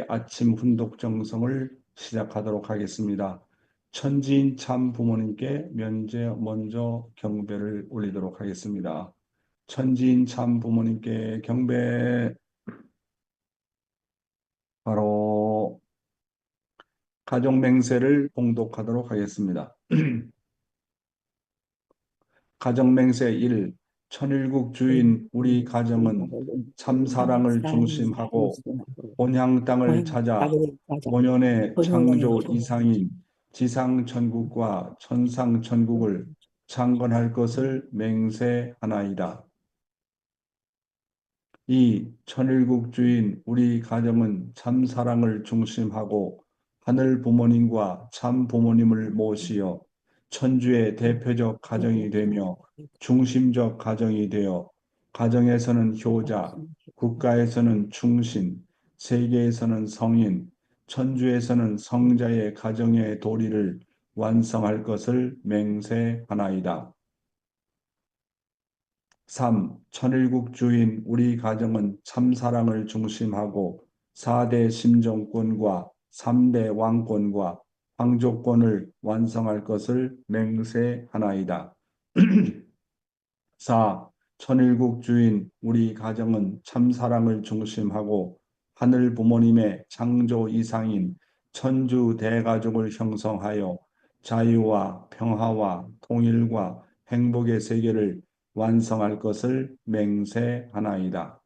아침 훈독 정성을 시작하도록 하겠습니다. 천지인 참 부모님께 먼저 경배를 올리도록 하겠습니다. 천지인 참 부모님께 경배. 바로 가정맹세를 봉독하도록 하겠습니다. 가정맹세 1. 천일국 주인 우리 가정은 참사랑을 중심하고 본향 땅을 찾아 본연의 창조 이상인 지상천국과 천상천국을 창건할 것을 맹세하나이다. 이 천일국 주인 우리 가정은 참사랑을 중심하고 하늘 부모님과 참 부모님을 모시어 천주의 대표적 가정이 되며 중심적 가정이 되어 가정에서는 효자, 국가에서는 충신, 세계에서는 성인, 천주에서는 성자의 가정의 도리를 완성할 것을 맹세하나이다. 3. 천일국 주인 우리 가정은 참사랑을 중심하고 4대 심정권과 3대 왕권과 황조권을 완성할 것을 맹세하나이다. 4. 천일국 주인 우리 가정은 참사랑을 중심하고 하늘 부모님의 창조 이상인 천주 대가족을 형성하여 자유와 평화와 통일과 행복의 세계를 완성할 것을 맹세하나이다.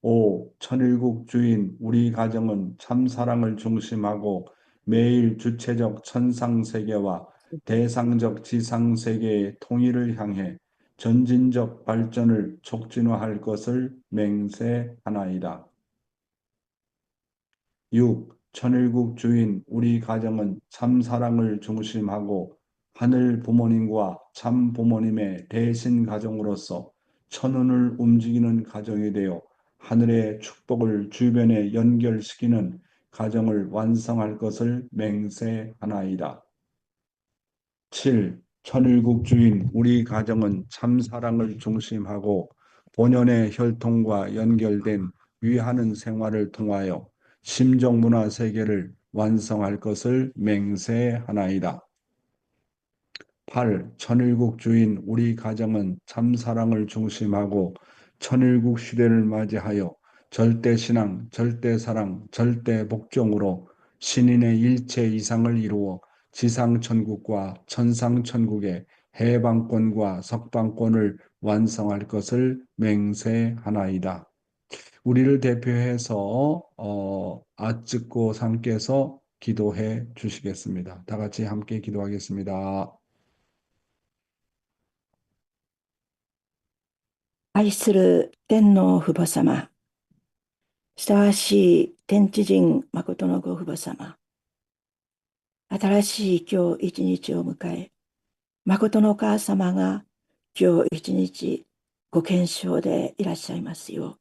5. 천일국 주인 우리 가정은 참사랑을 중심하고 매일 주체적 천상세계와 대상적 지상세계의 통일을 향해 전진적 발전을 촉진화할 것을 맹세하나이다. 6. 천일국 주인 우리 가정은 참사랑을 중심하고 하늘 부모님과 참 부모님의 대신 가정으로서 천운을 움직이는 가정이 되어 하늘의 축복을 주변에 연결시키는 가정을 완성할 것을 맹세하나이다. 7. 천일국 주인 우리 가정은 참사랑을 중심하고 본연의 혈통과 연결된 위하는 생활을 통하여 심정문화 세계를 완성할 것을 맹세하나이다. 8. 천일국 주인 우리 가정은 참사랑을 중심하고 천일국 시대를 맞이하여 절대신앙, 절대사랑, 절대복종으로 신인의 일체 이상을 이루어 지상천국과 천상천국의 해방권과 석방권을 완성할 것을 맹세하나이다. 우리를 대표해서 아츠코 상께서 기도해 주시겠습니다. 다 같이 함께 기도하겠습니다. 愛する天皇父母様、親わしい天地人誠のご父母様、新しい今日一日を迎え、誠のお母様が今日一日ご健勝でいらっしゃいますよ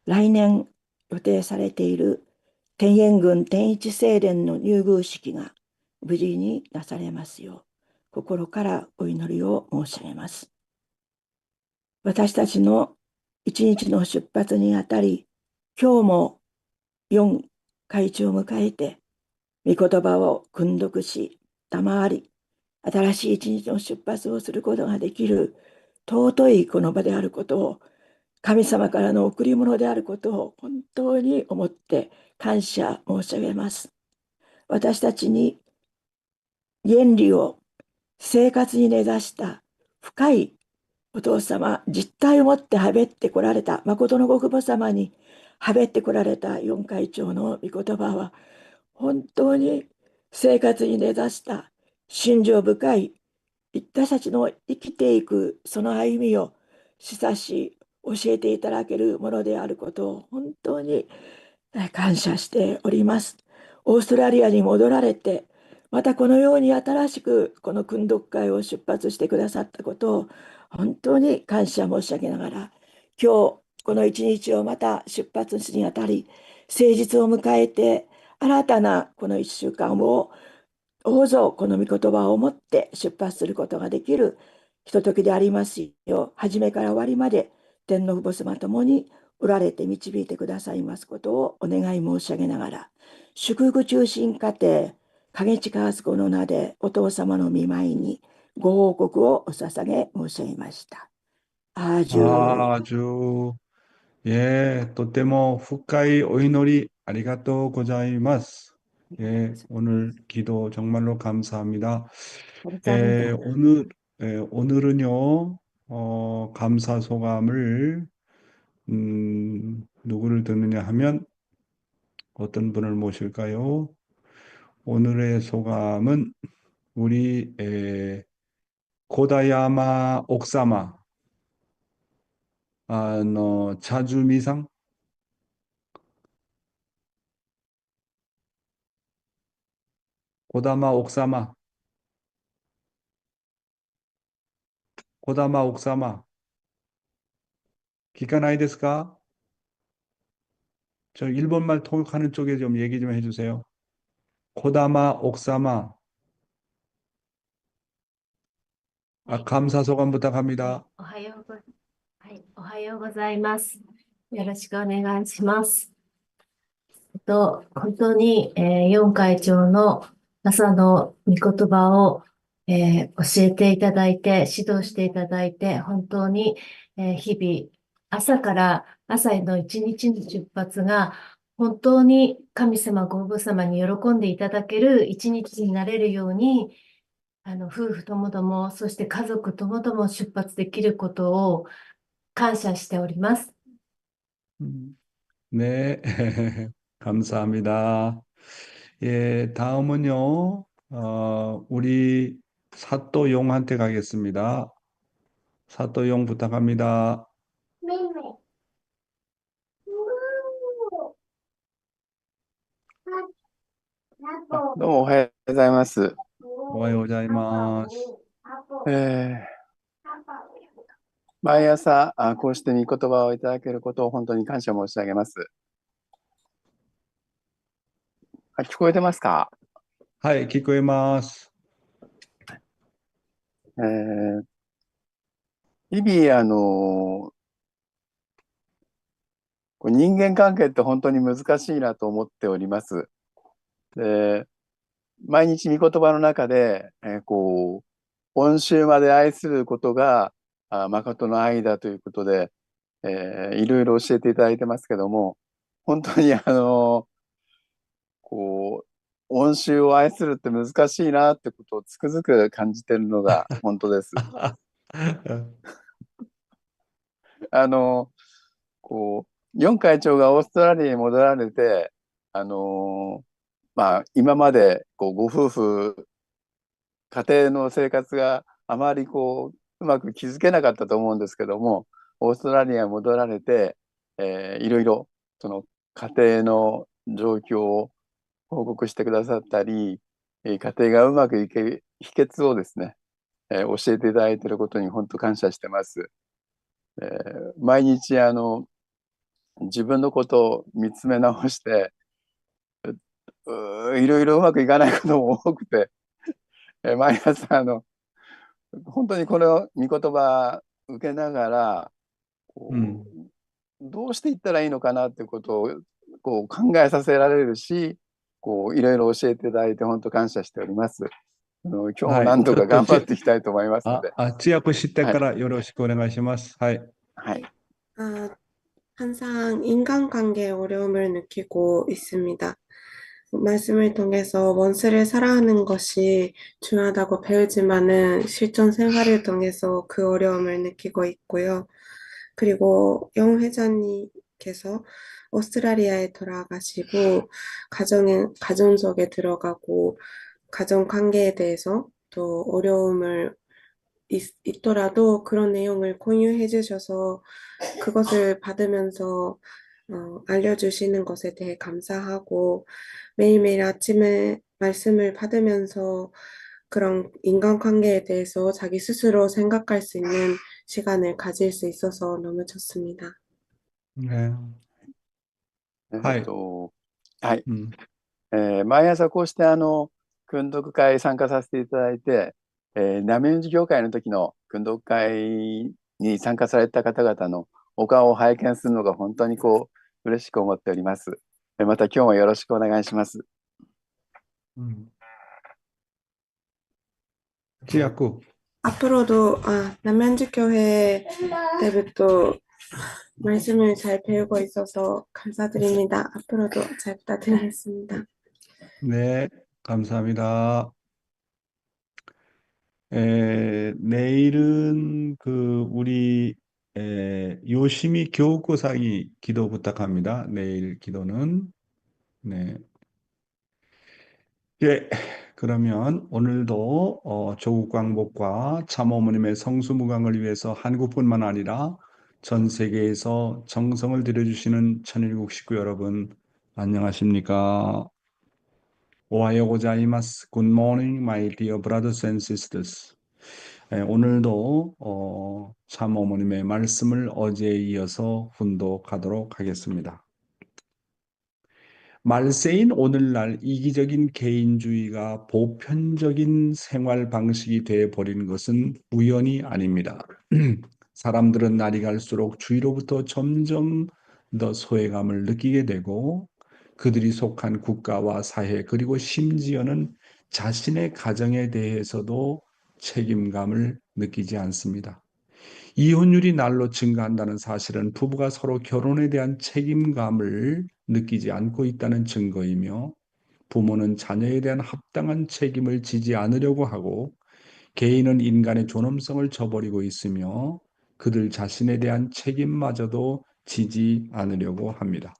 う、来年予定されている天元軍天一正殿の入宮式が無事になされますよう、心からお祈りを申し上げます。私たちの一日の出発にあたり、今日も4会長を迎えて、御言葉を訓読し、賜り、新しい一日の出発をすることができる尊いこの場であることを、神様からの贈り物であることを本当に思って感謝申し上げます。私たちに原理を生活に根ざした深いお父様、実体を持ってはべってこられた、誠のご父母様にはべってこられた四会長の御言葉は、本当に生活に根ざした心情深い、私たちの生きていくその歩みを示唆し、教えていただけるものであることを本当に感謝しております。オーストラリアに戻られて、またこのように新しくこの訓読会を出発してくださったことを本当に感謝申し上げながら、今日この一日をまた出発するにあたり、誠実を迎えて新たなこの一週間をどうぞこの御言葉を持って出発することができるひとときでありますよう、初めから終わりまで天皇父母様ともにおられて導いてくださいますことをお願い申し上げながら、祝福中心家庭、影近敦子の名でお父様の見舞いにご報告をお捧げ申し上げました。アージュ。아주, 예, 또 때모 후카이 오이노리 아리가또 고자이마스. 예, 오늘 기도 정말로 감사합니다. 예, 감사합니다. 오늘은요, 감사 소감을, 누구를 듣느냐 하면 어떤 분을 모실까요? 오늘의 소감은 우리, 고다야마 옥사마, 자주미상, 고다마 옥사마, 고다마 옥사마, 기가 나이 데스까? 저 일본말 통역하는 쪽에 좀 얘기 좀 해주세요. 고다마 옥사마, はい、감사 소감 はい、부탁합니다. おはようございます。よろしくお願いします。本当に、4会長の朝の御言葉を、教えていただいて、指導していただいて、本当に、日々、朝の一日の出発が、本当に神様、ご父様に喜んでいただける一日になれるように、夫婦ともども、そして家族ともども出発できることを感謝しております。 네, 감사합니다. 예, 다음은요, 우리 사또용한테 가겠습니다. 사또용 부탁합니다. どうもおはようございます。오하요자이마스. 毎朝こうして御言葉をいただけることを本当に感謝申し上げます。聞こえてますか？はい、聞こえます。日々人間関係って本当に難しいなと思っております。毎日御言葉の中で、恩衆まで愛することが誠の愛だということで、いろいろ教えていただいてますけども、本当に恩衆を愛するって難しいなってことをつくづく感じてるのが本当です。4会長がオーストラリアに戻られて、今までご夫婦家庭の生活があまりうまく築けなかったと思うんですけども、オーストラリアに戻られて、いろいろその家庭の状況を報告してくださったり、家庭がうまくいける秘訣をですね、教えていただいていることに本当感謝してます。毎日自分のことを見つめ直して、いろいろうまくいかないことも多くて、毎朝本当にこの御言葉受けながらどうしていったらいいのかなっていうことを考えさせられるし、いろいろ教えていただいて本当感謝しております。今日も何とか頑張っていきたいと思いますので。通訳してからよろしくお願いします。はい。はい。항상 인간관계에 어려움을 느끼고 있습니다. 말씀을 통해서 원수를 사랑하는 것이 중요하다고 배우지만은 실전 생활을 통해서 그 어려움을 느끼고 있고요. 그리고 영 회장님께서 오스트라리아에 돌아가시고 가정 속에 들어가고 가정 관계에 대해서 또 어려움을 있더라도 그런 내용을 공유해 주셔서 그것을 받으면서 알려주시는 것에 대해 감사하고 매일매일 아침에 말씀을 받으면서 그런 인간관계에 대해서 자기 스스로 생각할 수 있는 시간을 가질 수 있어서 너무 좋습니다. 네. はい。毎朝こうして訓読会参加させていただいて、ナメウンジ業界の時の訓読会に参加された方々のお顔を拝見するのが本当に嬉しく思っております。また今日もよろしくお願いします。 지약구. 앞으로도 남양주 교회 때부터 말씀을 잘 배우고 있어서 감사드립니다. 앞으로도 잘 부탁드리겠습니다. 네, 감사합니다. 내일은 우리 요시미 교육고사기 기도 부탁합니다. 내일 기도는. 네. 예, 그러면 오늘도 조국 광복과 참 어머님의 성수무강을 위해서 한국뿐만 아니라 전 세계에서 정성을 들여주시는 천일국 식구 여러분, 안녕하십니까? 오하요 고자이마스. Good morning, my dear brothers and sisters. 오늘도 참 어머님의 말씀을 어제에 이어서 훈독하도록 하겠습니다. 말세인 오늘날 이기적인 개인주의가 보편적인 생활 방식이 되어 버린 것은 우연이 아닙니다. 사람들은 날이 갈수록 주위로부터 점점 더 소외감을 느끼게 되고 그들이 속한 국가와 사회 그리고 심지어는 자신의 가정에 대해서도 책임감을 느끼지 않습니다. 이혼율이 날로 증가한다는 사실은 부부가 서로 결혼에 대한 책임감을 느끼지 않고 있다는 증거이며 부모는 자녀에 대한 합당한 책임을 지지 않으려고 하고 개인은 인간의 존엄성을 저버리고 있으며 그들 자신에 대한 책임마저도 지지 않으려고 합니다.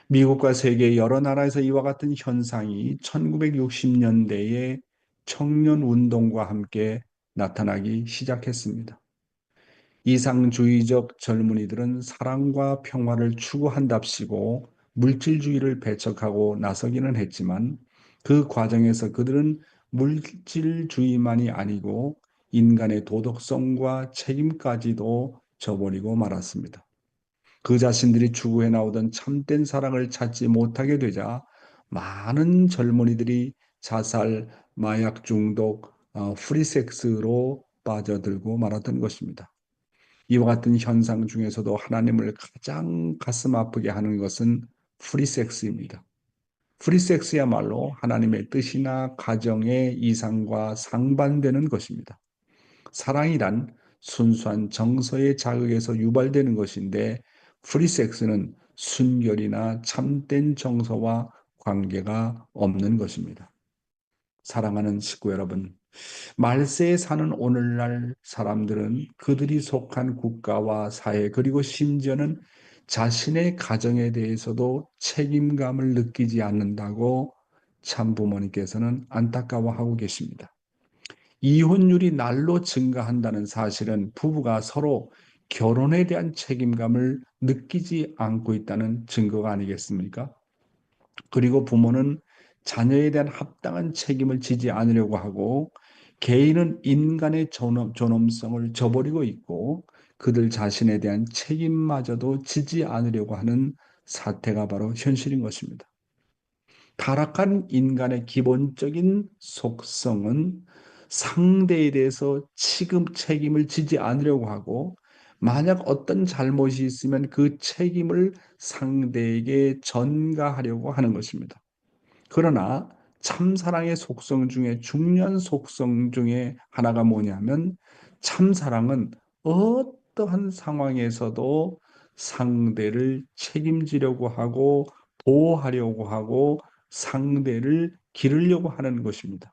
미국과 세계 여러 나라에서 이와 같은 현상이 1960년대에 청년 운동과 함께 나타나기 시작했습니다. 이상주의적 젊은이들은 사랑과 평화를 추구한답시고 물질주의를 배척하고 나서기는 했지만 그 과정에서 그들은 물질주의만이 아니고 인간의 도덕성과 책임까지도 저버리고 말았습니다. 그 자신들이 추구해 나오던 참된 사랑을 찾지 못하게 되자 많은 젊은이들이 자살, 마약 중독, 프리섹스로 빠져들고 말았던 것입니다. 이와 같은 현상 중에서도 하나님을 가장 가슴 아프게 하는 것은 프리섹스입니다. 프리섹스야말로 하나님의 뜻이나 가정의 이상과 상반되는 것입니다. 사랑이란 순수한 정서의 자극에서 유발되는 것인데 프리섹스는 순결이나 참된 정서와 관계가 없는 것입니다. 사랑하는 식구 여러분, 말세에 사는 오늘날 사람들은 그들이 속한 국가와 사회 그리고 심지어는 자신의 가정에 대해서도 책임감을 느끼지 않는다고 참부모님께서는 안타까워하고 계십니다. 이혼율이 날로 증가한다는 사실은 부부가 서로 결혼에 대한 책임감을 느끼지 않고 있다는 증거가 아니겠습니까? 그리고 부모는 자녀에 대한 합당한 책임을 지지 않으려고 하고 개인은 인간의 존엄성을 저버리고 있고 그들 자신에 대한 책임마저도 지지 않으려고 하는 사태가 바로 현실인 것입니다. 타락한 인간의 기본적인 속성은 상대에 대해서 책임을 지지 않으려고 하고 만약 어떤 잘못이 있으면 그 책임을 상대에게 전가하려고 하는 것입니다. 그러나 참사랑의 속성 중에 중요한 속성 중에 하나가 뭐냐면 참사랑은 어떠한 상황에서도 상대를 책임지려고 하고 보호하려고 하고 상대를 기르려고 하는 것입니다.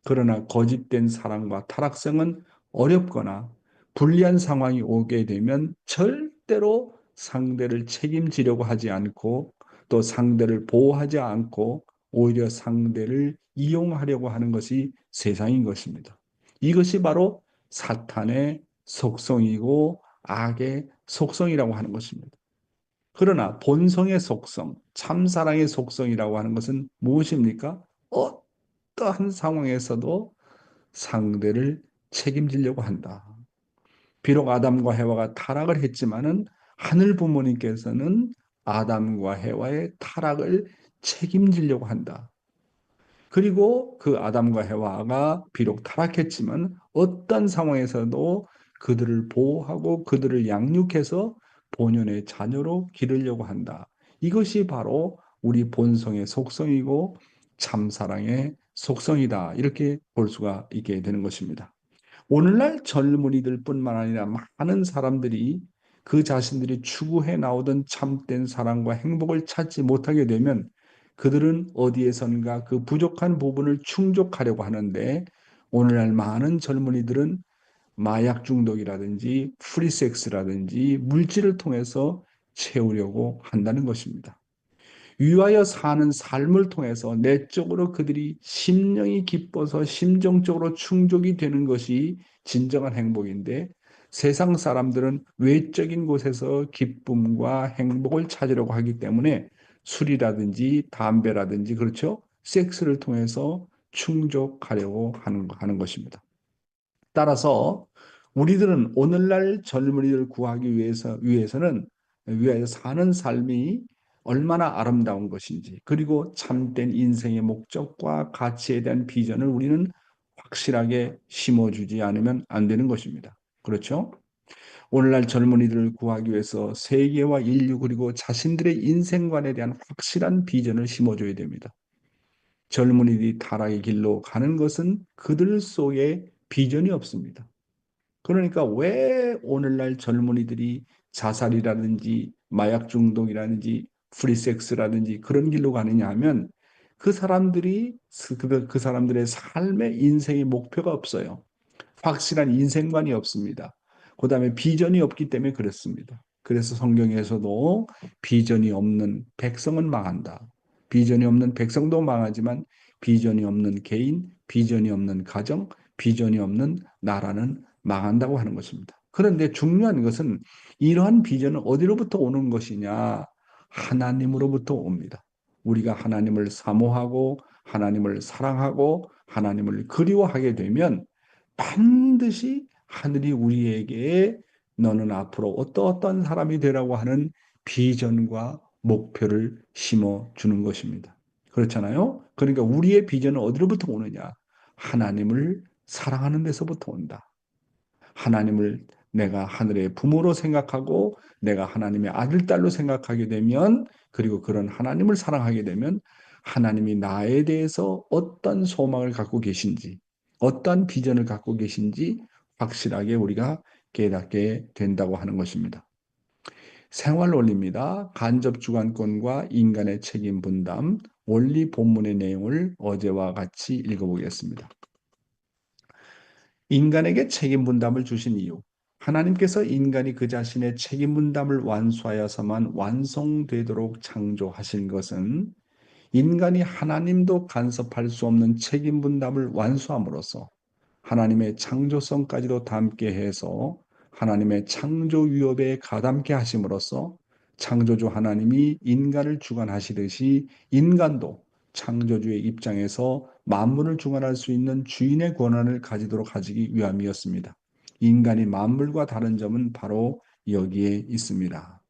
그러나 거짓된 사랑과 타락성은 어렵거나 불리한 상황이 오게 되면 절대로 상대를 책임지려고 하지 않고 또 상대를 보호하지 않고 오히려 상대를 이용하려고 하는 것이 세상인 것입니다. 이것이 바로 사탄의 속성이고 악의 속성이라고 하는 것입니다. 그러나 본성의 속성, 참사랑의 속성이라고 하는 것은 무엇입니까? 어떠한 상황에서도 상대를 책임지려고 한다. 비록 아담과 해와가 타락을 했지만은 하늘 부모님께서는 아담과 해와의 타락을 책임지려고 한다. 그리고 그 아담과 해와가 비록 타락했지만 어떤 상황에서도 그들을 보호하고 그들을 양육해서 본연의 자녀로 기르려고 한다. 이것이 바로 우리 본성의 속성이고 참사랑의 속성이다. 이렇게 볼 수가 있게 되는 것입니다. 오늘날 젊은이들 뿐만 아니라 많은 사람들이 그 자신들이 추구해 나오던 참된 사랑과 행복을 찾지 못하게 되면 그들은 어디에선가 그 부족한 부분을 충족하려고 하는데, 오늘날 많은 젊은이들은 마약 중독이라든지 프리섹스라든지 물질을 통해서 채우려고 한다는 것입니다. 위하여 사는 삶을 통해서 내적으로 그들이 심령이 기뻐서 심정적으로 충족이 되는 것이 진정한 행복인데, 세상 사람들은 외적인 곳에서 기쁨과 행복을 찾으려고 하기 때문에 술이라든지 담배라든지, 그렇죠? 섹스를 통해서 충족하려고 하는 것입니다. 따라서 우리들은 오늘날 젊은이를 구하기 위해서 사는 삶이 얼마나 아름다운 것인지, 그리고 참된 인생의 목적과 가치에 대한 비전을 우리는 확실하게 심어주지 않으면 안 되는 것입니다. 그렇죠? 오늘날 젊은이들을 구하기 위해서 세계와 인류 그리고 자신들의 인생관에 대한 확실한 비전을 심어줘야 됩니다. 젊은이들이 타락의 길로 가는 것은 그들 속에 비전이 없습니다. 그러니까 왜 오늘날 젊은이들이 자살이라든지 마약 중독이라든지 프리섹스라든지 그런 길로 가느냐 하면, 그 사람들의 삶의 인생의 목표가 없어요. 확실한 인생관이 없습니다. 그 다음에 비전이 없기 때문에 그렇습니다. 그래서 성경에서도 비전이 없는 백성은 망한다. 비전이 없는 백성도 망하지만 비전이 없는 개인, 비전이 없는 가정, 비전이 없는 나라는 망한다고 하는 것입니다. 그런데 중요한 것은 이러한 비전은 어디로부터 오는 것이냐? 하나님으로부터 옵니다. 우리가 하나님을 사모하고 하나님을 사랑하고 하나님을 그리워하게 되면 반드시 하늘이 우리에게 너는 앞으로 어떤 사람이 되라고 하는 비전과 목표를 심어주는 것입니다. 그렇잖아요? 그러니까 우리의 비전은 어디로부터 오느냐? 하나님을 사랑하는 데서부터 온다. 하나님을 내가 하늘의 부모로 생각하고 내가 하나님의 아들, 딸로 생각하게 되면, 그리고 그런 하나님을 사랑하게 되면 하나님이 나에 대해서 어떤 소망을 갖고 계신지, 어떤 비전을 갖고 계신지 확실하게 우리가 깨닫게 된다고 하는 것입니다. 생활 원리입니다. 간접 주관권과 인간의 책임 분담, 원리 본문의 내용을 어제와 같이 읽어보겠습니다. 인간에게 책임 분담을 주신 이유. 하나님께서 인간이 그 자신의 책임 분담을 완수하여서만 완성되도록 창조하신 것은 인간이 하나님도 간섭할 수 없는 책임 분담을 완수함으로써 하나님의 창조성까지도 담게 해서 하나님의 창조 위협에 가담게 하심으로써 창조주 하나님이 인간을 주관하시듯이 인간도 창조주의 입장에서 만물을 주관할 수 있는 주인의 권한을 가지기 위함이었습니다. 인간이 만물과 다른 점은 바로 여기에 있습니다.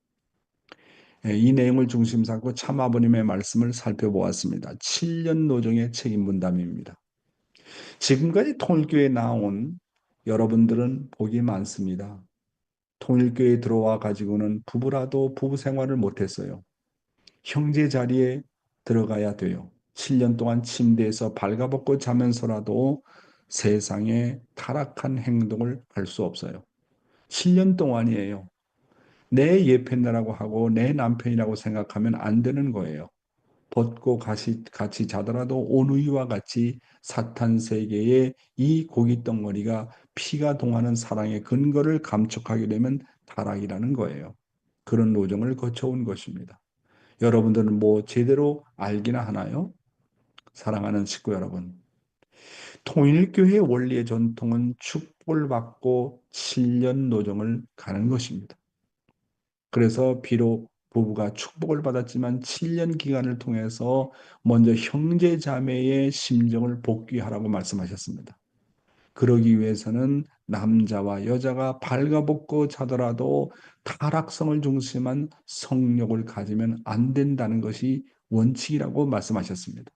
이 내용을 중심 삼고 참아버님의 말씀을 살펴보았습니다. 7년 노정의 책임 분담입니다. 지금까지 통일교회에 나온 여러분들은 복이 많습니다. 통일교회에 들어와 가지고는 부부라도 부부 생활을 못했어요. 형제 자리에 들어가야 돼요. 7년 동안 침대에서 발가벗고 자면서라도 세상에 타락한 행동을 할 수 없어요. 7년 동안이에요. 내 예편이라고 하고 내 남편이라고 생각하면 안 되는 거예요. 벗고 같이 자더라도 오누이와 같이 사탄 세계의 이 고깃덩어리가 피가 동하는 사랑의 근거를 감촉하게 되면 타락이라는 거예요. 그런 노정을 거쳐온 것입니다. 여러분들은 뭐 제대로 알기나 하나요? 사랑하는 식구 여러분. 통일교회 원리의 전통은 축복을 받고 7년 노정을 가는 것입니다. 그래서 비록 부부가 축복을 받았지만 7년 기간을 통해서 먼저 형제 자매의 심정을 복귀하라고 말씀하셨습니다. 그러기 위해서는 남자와 여자가 발가벗고 자더라도 타락성을 중심한 성욕을 가지면 안 된다는 것이 원칙이라고 말씀하셨습니다.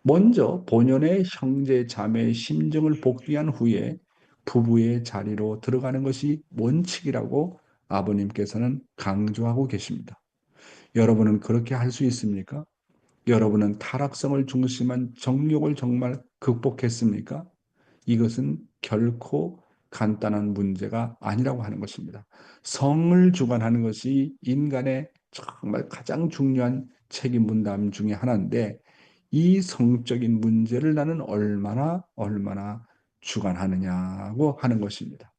먼저 본연의 형제 자매의 심정을 복귀한 후에 부부의 자리로 들어가는 것이 원칙이라고 아버님께서는 강조하고 계십니다. 여러분은 그렇게 할 수 있습니까? 여러분은 타락성을 중심한 정욕을 정말 극복했습니까? 이것은 결코 간단한 문제가 아니라고 하는 것입니다. 성을 주관하는 것이 인간의 정말 가장 중요한 책임 분담 중에 하나인데 이 성적인 문제를 나는 얼마나 주관하느냐고 하는 것입니다.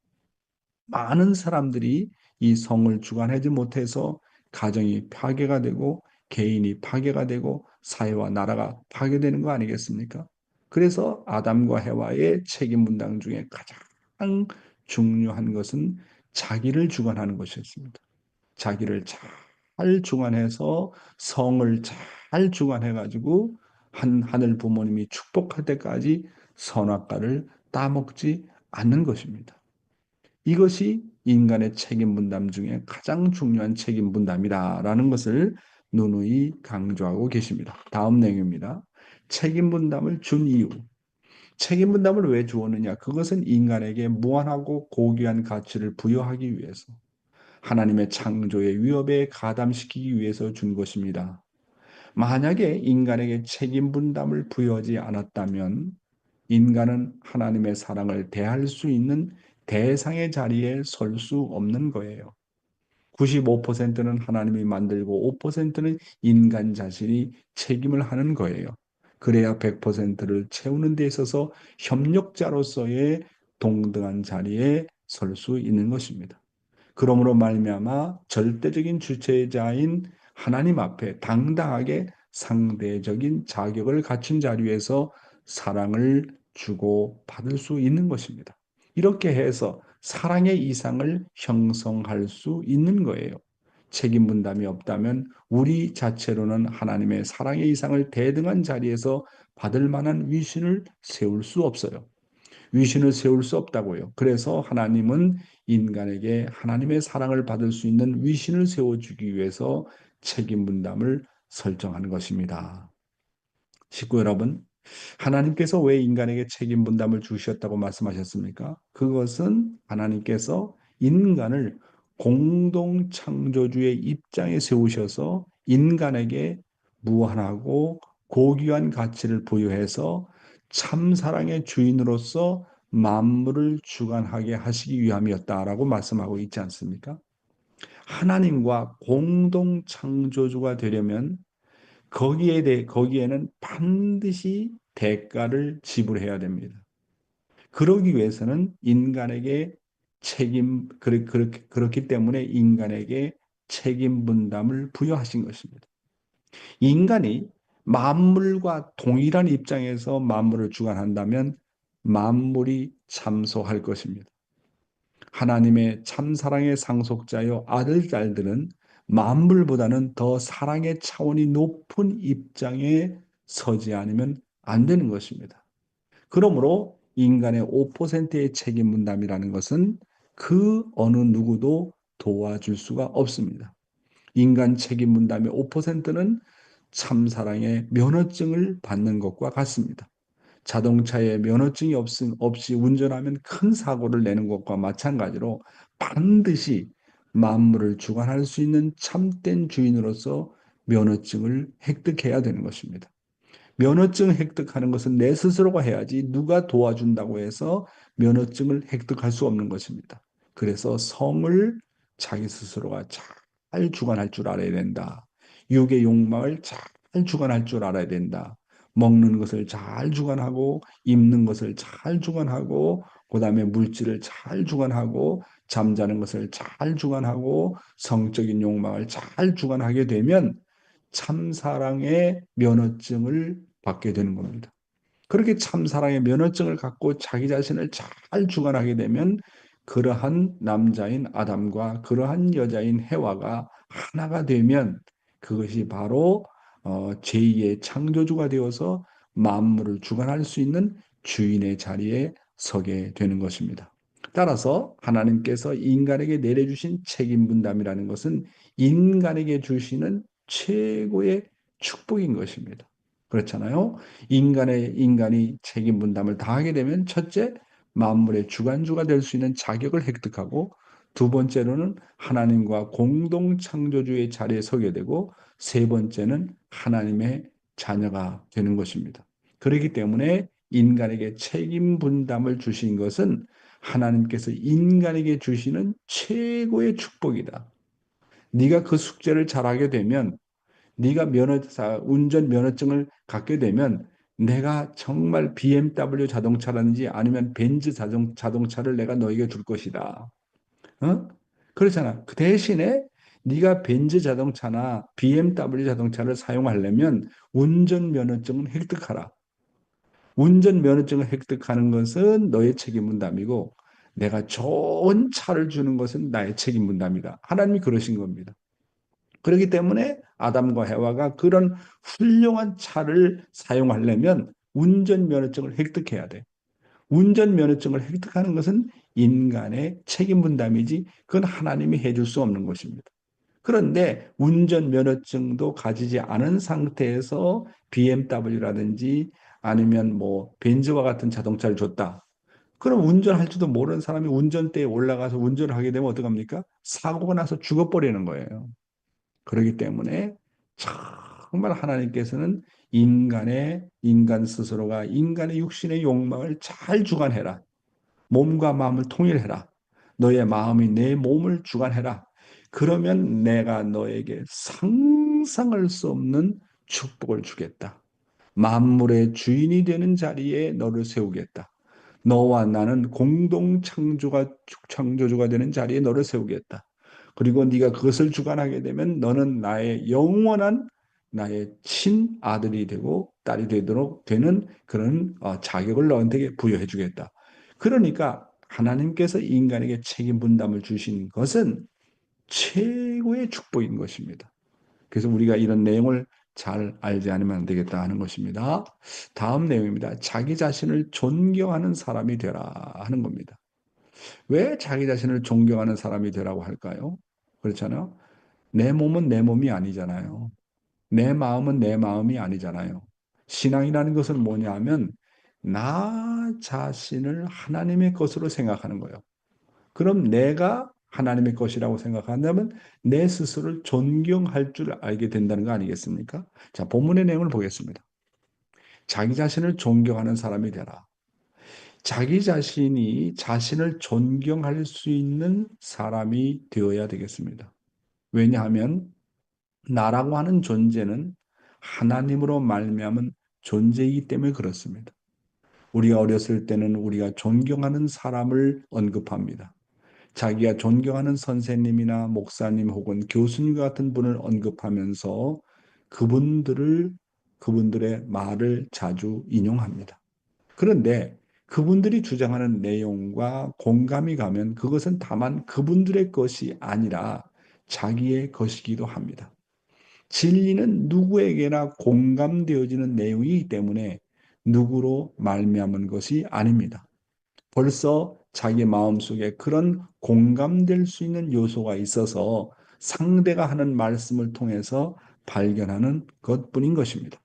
많은 사람들이 이 성을 주관하지 못해서 가정이 파괴가 되고 개인이 파괴가 되고 사회와 나라가 파괴되는 거 아니겠습니까? 그래서 아담과 해와의 책임 분담 중에 가장 중요한 것은 자기를 주관하는 것이었습니다. 자기를 잘 주관해서 성을 잘 주관해가지고 하늘 부모님이 축복할 때까지 선악과를 따먹지 않는 것입니다. 이것이 인간의 책임 분담 중에 가장 중요한 책임 분담이다라는 것을 누누이 강조하고 계십니다. 다음 내용입니다. 책임 분담을 준 이유. 책임 분담을 왜 주었느냐? 그것은 인간에게 무한하고 고귀한 가치를 부여하기 위해서 하나님의 창조의 위협에 가담시키기 위해서 준 것입니다. 만약에 인간에게 책임 분담을 부여하지 않았다면 인간은 하나님의 사랑을 대할 수 있는 대상의 자리에 설 수 없는 거예요. 95%는 하나님이 만들고 5%는 인간 자신이 책임을 하는 거예요. 그래야 100%를 채우는 데 있어서 협력자로서의 동등한 자리에 설 수 있는 것입니다. 그러므로 말미암아 절대적인 주체자인 하나님 앞에 당당하게 상대적인 자격을 갖춘 자리에서 사랑을 주고 받을 수 있는 것입니다. 이렇게 해서 사랑의 이상을 형성할 수 있는 거예요. 책임 분담이 없다면 우리 자체로는 하나님의 사랑의 이상을 대등한 자리에서 받을 만한 위신을 세울 수 없어요. 위신을 세울 수 없다고요. 그래서 하나님은 인간에게 하나님의 사랑을 받을 수 있는 위신을 세워주기 위해서 책임 분담을 설정하는 것입니다. 식구 여러분, 하나님께서 왜 인간에게 책임 분담을 주셨다고 말씀하셨습니까? 그것은 하나님께서 인간을 공동 창조주의 입장에 세우셔서 인간에게 무한하고 고귀한 가치를 부여해서 참사랑의 주인으로서 만물을 주관하게 하시기 위함이었다라고 말씀하고 있지 않습니까? 하나님과 공동 창조주가 되려면 거기에는 반드시 대가를 지불해야 됩니다. 그러기 위해서는 인간에게 그렇기 때문에 인간에게 책임 분담을 부여하신 것입니다. 인간이 만물과 동일한 입장에서 만물을 주관한다면 만물이 참소할 것입니다. 하나님의 참사랑의 상속자여 아들, 딸들은 만물보다는 더 사랑의 차원이 높은 입장에 서지 않으면 안 되는 것입니다. 그러므로 인간의 5%의 책임 분담이라는 것은 그 어느 누구도 도와줄 수가 없습니다. 인간 책임 분담의 5%는 참사랑의 면허증을 받는 것과 같습니다. 자동차에 면허증이 없이 운전하면 큰 사고를 내는 것과 마찬가지로 반드시 만물을 주관할 수 있는 참된 주인으로서 면허증을 획득해야 되는 것입니다. 면허증 획득하는 것은 내 스스로가 해야지 누가 도와준다고 해서 면허증을 획득할 수 없는 것입니다. 그래서 성을 자기 스스로가 잘 주관할 줄 알아야 된다. 육의 욕망을 잘 주관할 줄 알아야 된다. 먹는 것을 잘 주관하고 입는 것을 잘 주관하고 그다음에 물질을 잘 주관하고 잠자는 것을 잘 주관하고 성적인 욕망을 잘 주관하게 되면 참사랑의 면허증을 받게 되는 겁니다. 그렇게 참사랑의 면허증을 갖고 자기 자신을 잘 주관하게 되면 그러한 남자인 아담과 그러한 여자인 해와가 하나가 되면 그것이 바로 제2의 창조주가 되어서 만물을 주관할 수 있는 주인의 자리에 서게 되는 것입니다. 따라서 하나님께서 인간에게 내려주신 책임 분담이라는 것은 인간에게 주시는 최고의 축복인 것입니다. 그렇잖아요. 인간이 책임 분담을 다하게 되면 첫째, 만물의 주관주가 될 수 있는 자격을 획득하고, 두 번째로는 하나님과 공동 창조주의 자리에 서게 되고, 세 번째는 하나님의 자녀가 되는 것입니다. 그렇기 때문에 인간에게 책임 분담을 주신 것은 하나님께서 인간에게 주시는 최고의 축복이다. 네가 그 숙제를 잘하게 되면, 네가 운전 면허증을 갖게 되면 내가 정말 BMW 자동차라든지 아니면 벤츠 자동차를 내가 너에게 줄 것이다. 어? 그렇잖아. 그 대신에 네가 벤츠 자동차나 BMW 자동차를 사용하려면 운전 면허증을 획득하라. 운전 면허증을 획득하는 것은 너의 책임 분담이고, 내가 좋은 차를 주는 것은 나의 책임 분담이다. 하나님이 그러신 겁니다. 그렇기 때문에 아담과 해와가 그런 훌륭한 차를 사용하려면 운전면허증을 획득해야 돼. 운전면허증을 획득하는 것은 인간의 책임 분담이지, 그건 하나님이 해줄 수 없는 것입니다. 그런데 운전면허증도 가지지 않은 상태에서 BMW라든지 아니면 뭐 벤츠와 같은 자동차를 줬다. 그럼 운전할 줄도 모르는 사람이 운전대에 올라가서 운전을 하게 되면 어떡합니까? 사고가 나서 죽어버리는 거예요. 그렇기 때문에 정말 하나님께서는 인간 스스로가 인간의 육신의 욕망을 잘 주관해라. 몸과 마음을 통일해라. 너의 마음이 내 몸을 주관해라. 그러면 내가 너에게 상상할 수 없는 축복을 주겠다. 만물의 주인이 되는 자리에 너를 세우겠다. 너와 나는 공동 창조주가 되는 자리에 너를 세우겠다. 그리고 네가 그것을 주관하게 되면 너는 나의 영원한 나의 친아들이 되고 딸이 되도록 되는 그런 자격을 너한테 부여해 주겠다. 그러니까 하나님께서 인간에게 책임 분담을 주신 것은 최고의 축복인 것입니다. 그래서 우리가 이런 내용을 잘 알지 않으면 안 되겠다 하는 것입니다. 다음 내용입니다. 자기 자신을 존경하는 사람이 되라 하는 겁니다. 왜 자기 자신을 존경하는 사람이 되라고 할까요? 그렇잖아요. 내 몸은 내 몸이 아니잖아요. 내 마음은 내 마음이 아니잖아요. 신앙이라는 것은 뭐냐 하면 나 자신을 하나님의 것으로 생각하는 거예요. 그럼 내가 하나님의 것이라고 생각한다면 내 스스로를 존경할 줄 알게 된다는 거 아니겠습니까? 자, 본문의 내용을 보겠습니다. 자기 자신을 존경하는 사람이 되라. 자기 자신이 자신을 존경할 수 있는 사람이 되어야 되겠습니다. 왜냐하면 나라고 하는 존재는 하나님으로 말미암은 존재이기 때문에 그렇습니다. 우리가 어렸을 때는 우리가 존경하는 사람을 언급합니다. 자기가 존경하는 선생님이나 목사님 혹은 교수님 같은 분을 언급하면서 그분들의 말을 자주 인용합니다. 그런데 그분들이 주장하는 내용과 공감이 가면 그것은 다만 그분들의 것이 아니라 자기의 것이기도 합니다. 진리는 누구에게나 공감되어지는 내용이기 때문에 누구로 말미암은 것이 아닙니다. 벌써 자기 마음속에 그런 공감될 수 있는 요소가 있어서 상대가 하는 말씀을 통해서 발견하는 것뿐인 것입니다.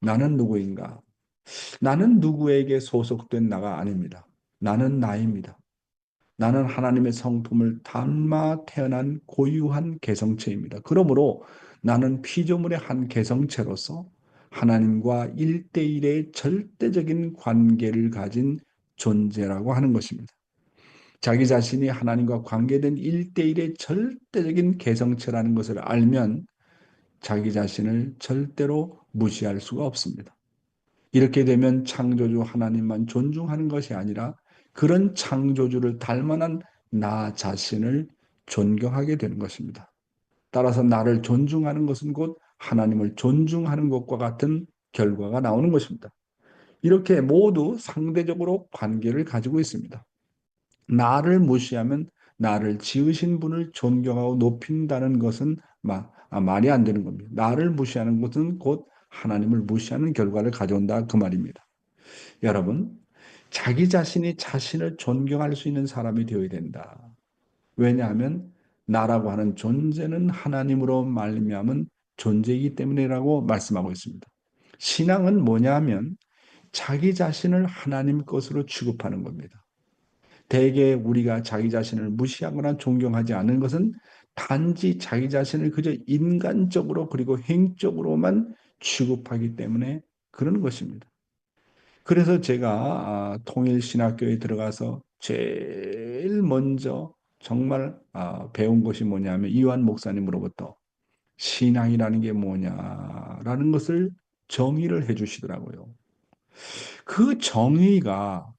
나는 누구인가? 나는 누구에게 소속된 나가 아닙니다. 나는 나입니다. 나는 하나님의 성품을 담아 태어난 고유한 개성체입니다. 그러므로 나는 피조물의 한 개성체로서 하나님과 1대1의 절대적인 관계를 가진 존재라고 하는 것입니다. 자기 자신이 하나님과 관계된 1대1의 절대적인 개성체라는 것을 알면 자기 자신을 절대로 무시할 수가 없습니다. 이렇게 되면 창조주 하나님만 존중하는 것이 아니라 그런 창조주를 닮아난 나 자신을 존경하게 되는 것입니다. 따라서 나를 존중하는 것은 곧 하나님을 존중하는 것과 같은 결과가 나오는 것입니다. 이렇게 모두 상대적으로 관계를 가지고 있습니다. 나를 무시하면 나를 지으신 분을 존경하고 높인다는 것은 말이 안 되는 겁니다. 나를 무시하는 것은 곧 하나님을 무시하는 결과를 가져온다 그 말입니다. 여러분, 자기 자신이 자신을 존경할 수 있는 사람이 되어야 된다. 왜냐하면 나라고 하는 존재는 하나님으로 말미암은 존재이기 때문이라고 말씀하고 있습니다. 신앙은 뭐냐 하면 자기 자신을 하나님 것으로 취급하는 겁니다. 대개 우리가 자기 자신을 무시하거나 존경하지 않는 것은 단지 자기 자신을 그저 인간적으로 그리고 행적으로만 취급하기 때문에 그런 것입니다. 그래서 제가 통일신학교에 들어가서 제일 먼저 정말 배운 것이 뭐냐면 이완 목사님으로부터 신앙이라는 게 뭐냐라는 것을 정의를 해 주시더라고요. 그 정의가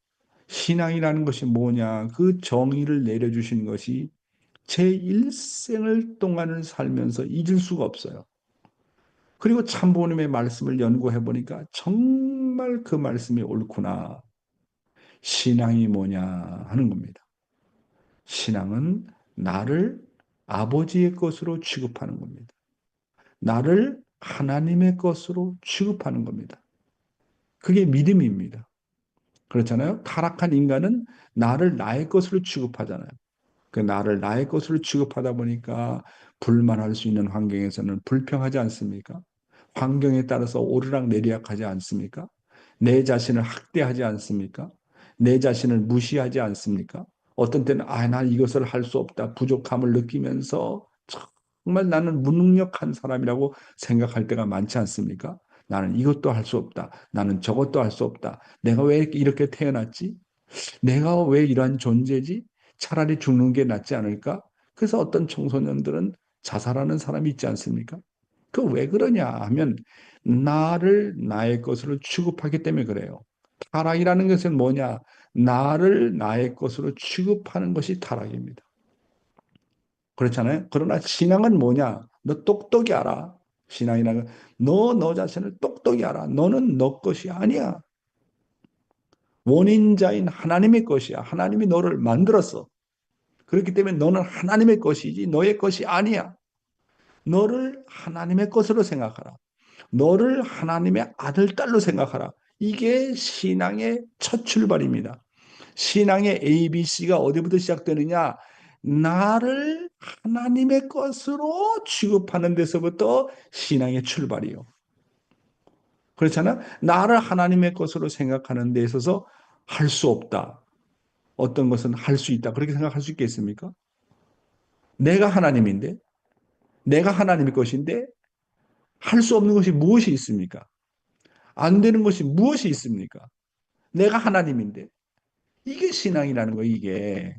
신앙이라는 것이 뭐냐, 그 정의를 내려주신 것이 제 일생을 동안을 살면서 잊을 수가 없어요. 그리고 참부모님의 말씀을 연구해 보니까 정말 그 말씀이 옳구나. 신앙이 뭐냐 하는 겁니다. 신앙은 나를 아버지의 것으로 취급하는 겁니다. 나를 하나님의 것으로 취급하는 겁니다. 그게 믿음입니다. 그렇잖아요. 타락한 인간은 나를 나의 것으로 취급하잖아요. 그 나를 나의 것으로 취급하다 보니까 불만할 수 있는 환경에서는 불평하지 않습니까? 환경에 따라서 오르락 내리락하지 않습니까? 내 자신을 학대하지 않습니까? 내 자신을 무시하지 않습니까? 어떤 때는 난 이것을 할 수 없다, 부족함을 느끼면서 정말 나는 무능력한 사람이라고 생각할 때가 많지 않습니까? 나는 이것도 할 수 없다. 나는 저것도 할 수 없다. 내가 왜 이렇게 태어났지? 내가 왜 이러한 존재지? 차라리 죽는 게 낫지 않을까? 그래서 어떤 청소년들은 자살하는 사람이 있지 않습니까? 그 왜 그러냐 하면 나를 나의 것으로 취급하기 때문에 그래요. 타락이라는 것은 뭐냐? 나를 나의 것으로 취급하는 것이 타락입니다. 그렇잖아요. 그러나 신앙은 뭐냐? 너 똑똑히 알아. 신앙이라는 건 너 자신을 똑똑히 알아. 너는 너 것이 아니야. 원인자인 하나님의 것이야. 하나님이 너를 만들었어. 그렇기 때문에 너는 하나님의 것이지 너의 것이 아니야. 너를 하나님의 것으로 생각하라. 너를 하나님의 아들, 딸로 생각하라. 이게 신앙의 첫 출발입니다. 신앙의 ABC가 어디부터 시작되느냐? 나를 하나님의 것으로 취급하는 데서부터 신앙의 출발이요. 그렇잖아? 나를 하나님의 것으로 생각하는 데 있어서 할 수 없다. 어떤 것은 할 수 있다. 그렇게 생각할 수 있겠습니까? 내가 하나님인데, 내가 하나님의 것인데, 할 수 없는 것이 무엇이 있습니까? 안 되는 것이 무엇이 있습니까? 내가 하나님인데. 이게 신앙이라는 거예요, 이게.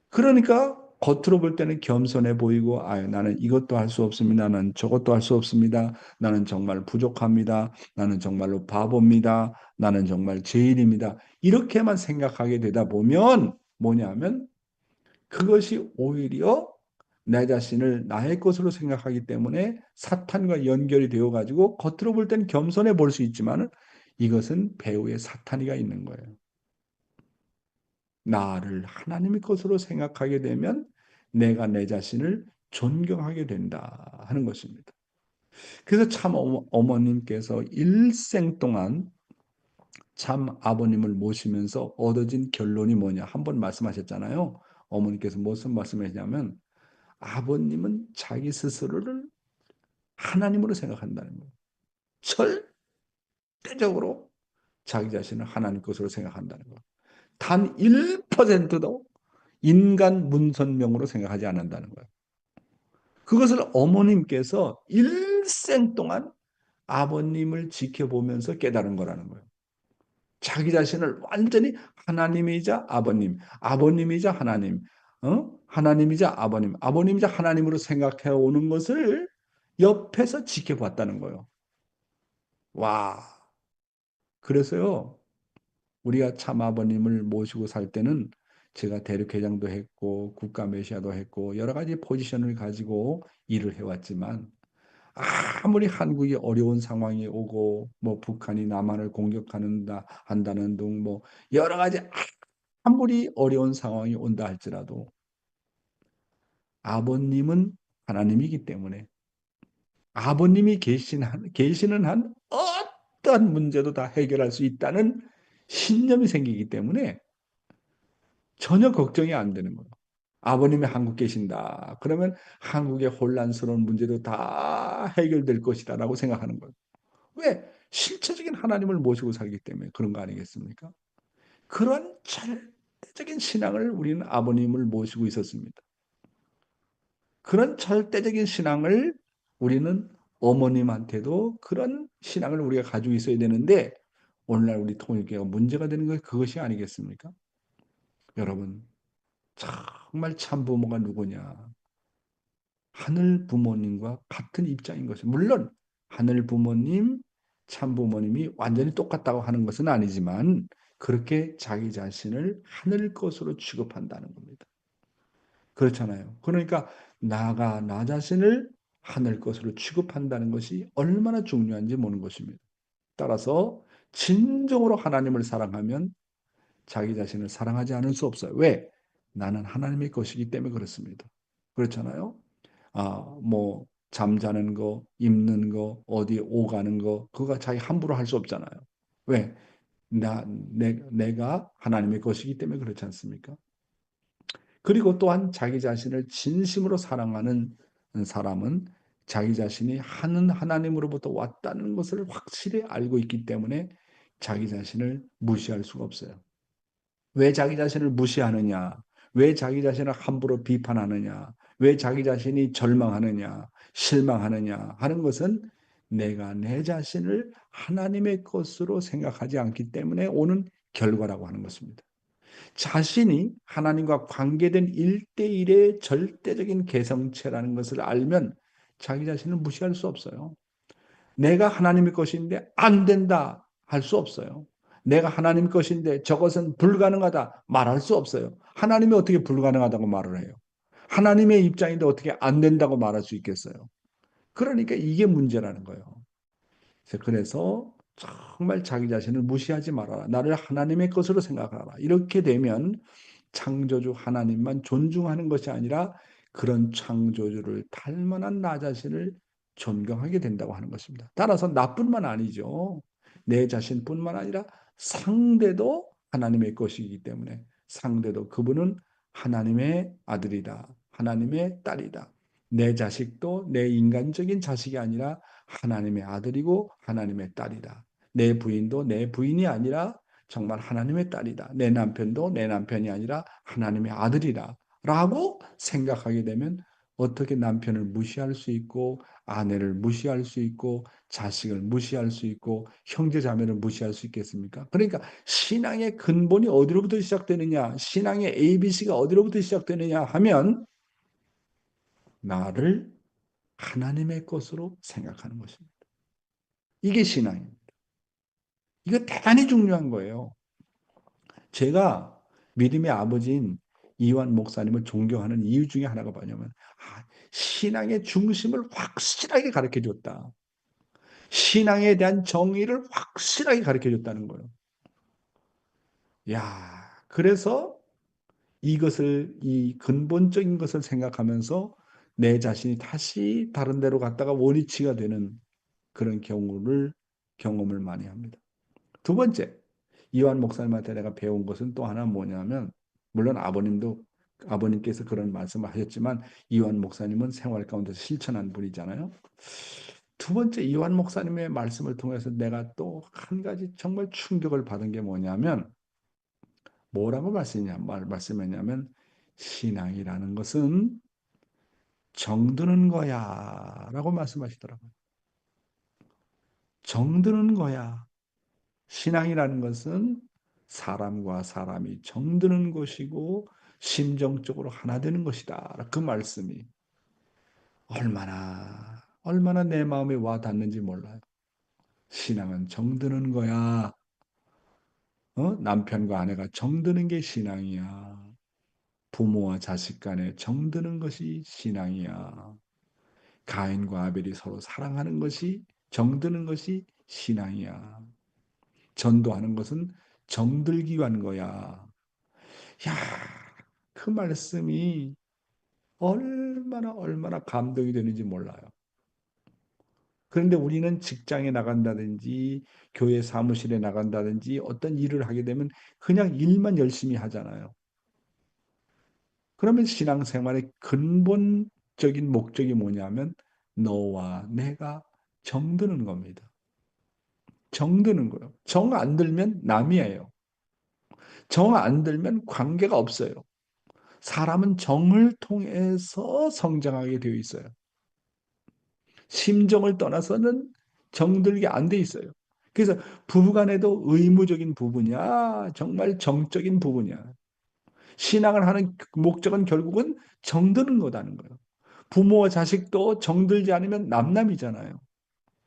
그러니까 겉으로 볼 때는 겸손해 보이고, 나는 이것도 할 수 없습니다. 나는 저것도 할 수 없습니다. 나는 정말 부족합니다. 나는 정말로 바보입니다. 나는 정말 죄인입니다. 이렇게만 생각하게 되다 보면 뭐냐면 그것이 오히려 내 자신을 나의 것으로 생각하기 때문에 사탄과 연결이 되어 가지고 겉으로 볼 때는 겸손해 볼 수 있지만 이것은 배후에 사탄이가 있는 거예요. 나를 하나님의 것으로 생각하게 되면 내가 내 자신을 존경하게 된다 하는 것입니다. 그래서 참 어머님께서 일생 동안 참 아버님을 모시면서 얻어진 결론이 뭐냐 한 번 말씀하셨잖아요. 어머니께서 무슨 말씀하시냐면 아버님은 자기 스스로를 하나님으로 생각한다는 거예요. 절대적으로 자기 자신을 하나님 것으로 생각한다는 거예요. 단 1%도 인간 문선명으로 생각하지 않는다는 거예요. 그것을 어머님께서 일생 동안 아버님을 지켜보면서 깨달은 거라는 거예요. 자기 자신을 완전히 하나님이자 아버님, 아버님이자 하나님, 하나님이자 아버님, 아버님이자 하나님으로 생각해 오는 것을 옆에서 지켜봤다는 거예요. 와. 그래서요, 우리가 참 아버님을 모시고 살 때는 제가 대륙회장도 했고, 국가메시아도 했고, 여러 가지 포지션을 가지고 일을 해왔지만, 아무리 한국이 어려운 상황이 오고, 뭐 북한이 남한을 한다는 등, 뭐 여러 가지 아무리 어려운 상황이 온다 할지라도, 아버님은 하나님이기 때문에, 아버님이 계시는 한 어떤 문제도 다 해결할 수 있다는 신념이 생기기 때문에 전혀 걱정이 안 되는 거예요. 아버님이 한국 계신다. 그러면 한국의 혼란스러운 문제도 다 해결될 것이다라고 생각하는 거예요. 왜? 실체적인 하나님을 모시고 살기 때문에 그런 거 아니겠습니까? 그런 절대적인 신앙을 우리는 아버님을 모시고 있었습니다. 그런 절대적인 신앙을 우리는 어머님한테도 그런 신앙을 우리가 가지고 있어야 되는데 오늘날 우리 통일교회가 문제가 되는 건 그것이 아니겠습니까? 여러분, 정말 참부모가 누구냐? 하늘 부모님과 같은 입장인 것이 물론 하늘 부모님, 참부모님이 완전히 똑같다고 하는 것은 아니지만 그렇게 자기 자신을 하늘 것으로 취급한다는 겁니다. 그렇잖아요. 그러니까 나가 나 자신을 하늘 것으로 취급한다는 것이 얼마나 중요한지 보는 것입니다. 따라서 진정으로 하나님을 사랑하면 자기 자신을 사랑하지 않을 수 없어요. 왜? 나는 하나님의 것이기 때문에 그렇습니다. 그렇잖아요. 뭐 잠자는 거, 입는 거, 어디 오가는 거, 그거 자기 함부로 할 수 없잖아요. 왜? 내가 하나님의 것이기 때문에 그렇지 않습니까? 그리고 또한 자기 자신을 진심으로 사랑하는 사람은 자기 자신이 하는 하나님으로부터 왔다는 것을 확실히 알고 있기 때문에 자기 자신을 무시할 수가 없어요. 왜 자기 자신을 무시하느냐? 왜 자기 자신을 함부로 비판하느냐? 왜 자기 자신이 절망하느냐? 실망하느냐? 하는 것은 내가 내 자신을 하나님의 것으로 생각하지 않기 때문에 오는 결과라고 하는 것입니다. 자신이 하나님과 관계된 일대일의 절대적인 개성체라는 것을 알면 자기 자신을 무시할 수 없어요. 내가 하나님의 것인데 안 된다 할 수 없어요. 내가 하나님 것인데 저것은 불가능하다 말할 수 없어요. 하나님이 어떻게 불가능하다고 말을 해요? 하나님의 입장인데 어떻게 안 된다고 말할 수 있겠어요? 그러니까 이게 문제라는 거예요. 그래서 정말 자기 자신을 무시하지 말아라. 나를 하나님의 것으로 생각하라. 이렇게 되면 창조주 하나님만 존중하는 것이 아니라 그런 창조주를 닮아난 나 자신을 존경하게 된다고 하는 것입니다. 따라서 나뿐만 아니죠. 내 자신뿐만 아니라 상대도 하나님의 것이기 때문에 상대도 그분은 하나님의 아들이다. 하나님의 딸이다. 내 자식도 내 인간적인 자식이 아니라 하나님의 아들이고 하나님의 딸이다. 내 부인도 내 부인이 아니라 정말 하나님의 딸이다. 내 남편도 내 남편이 아니라 하나님의 아들이다. 라고 생각하게 되면 어떻게 남편을 무시할 수 있고 아내를 무시할 수 있고 자식을 무시할 수 있고 형제 자매를 무시할 수 있겠습니까? 그러니까 신앙의 근본이 어디로부터 시작되느냐? 신앙의 ABC가 어디로부터 시작되느냐 하면 나를 하나님의 것으로 생각하는 것입니다. 이게 신앙입니다. 이거 대단히 중요한 거예요. 제가 믿음의 아버지인 이완 목사님을 존경하는 이유 중에 하나가 뭐냐면 신앙의 중심을 확실하게 가르쳐 줬다. 신앙에 대한 정의를 확실하게 가르쳐 줬다는 거예요. 야, 그래서 이것을 이 근본적인 것을 생각하면서 내 자신이 다시 다른 데로 갔다가 원위치가 되는 그런 경험을 많이 합니다. 두 번째, 이완 목사님한테 내가 배운 것은 또 하나 뭐냐면 물론 아버님께서 그런 말씀을 하셨지만 이완 목사님은 생활 가운데서 실천한 분이잖아요. 두 번째 이완 목사님의 말씀을 통해서 내가 또 한 가지 정말 충격을 받은 게 뭐냐면 뭐라고 말씀했냐면 신앙이라는 것은 정드는 거야 라고 말씀하시더라고요. 정드는 거야. 신앙이라는 것은 사람과 사람이 정드는 것이고 심정적으로 하나 되는 것이다. 그 말씀이 얼마나 내 마음에 와 닿는지 몰라요. 신앙은 정드는 거야. 남편과 아내가 정드는 게 신앙이야. 부모와 자식 간에 정드는 것이 신앙이야. 가인과 아벨이 서로 사랑하는 것이 정드는 것이 신앙이야. 전도하는 것은 정들기 위한 거야. 야, 그 말씀이 얼마나 감동이 되는지 몰라요. 그런데 우리는 직장에 나간다든지 교회 사무실에 나간다든지 어떤 일을 하게 되면 그냥 일만 열심히 하잖아요. 그러면 신앙생활의 근본적인 목적이 뭐냐면 너와 내가 정드는 겁니다. 정드는 거예요. 정 안 들면 남이에요. 정 안 들면 관계가 없어요. 사람은 정을 통해서 성장하게 되어 있어요. 심정을 떠나서는 정들게 안 돼 있어요. 그래서 부부간에도 의무적인 부분이야, 정말 정적인 부분이야. 신앙을 하는 목적은 결국은 정드는 거다는 거예요. 부모와 자식도 정들지 않으면 남남이잖아요.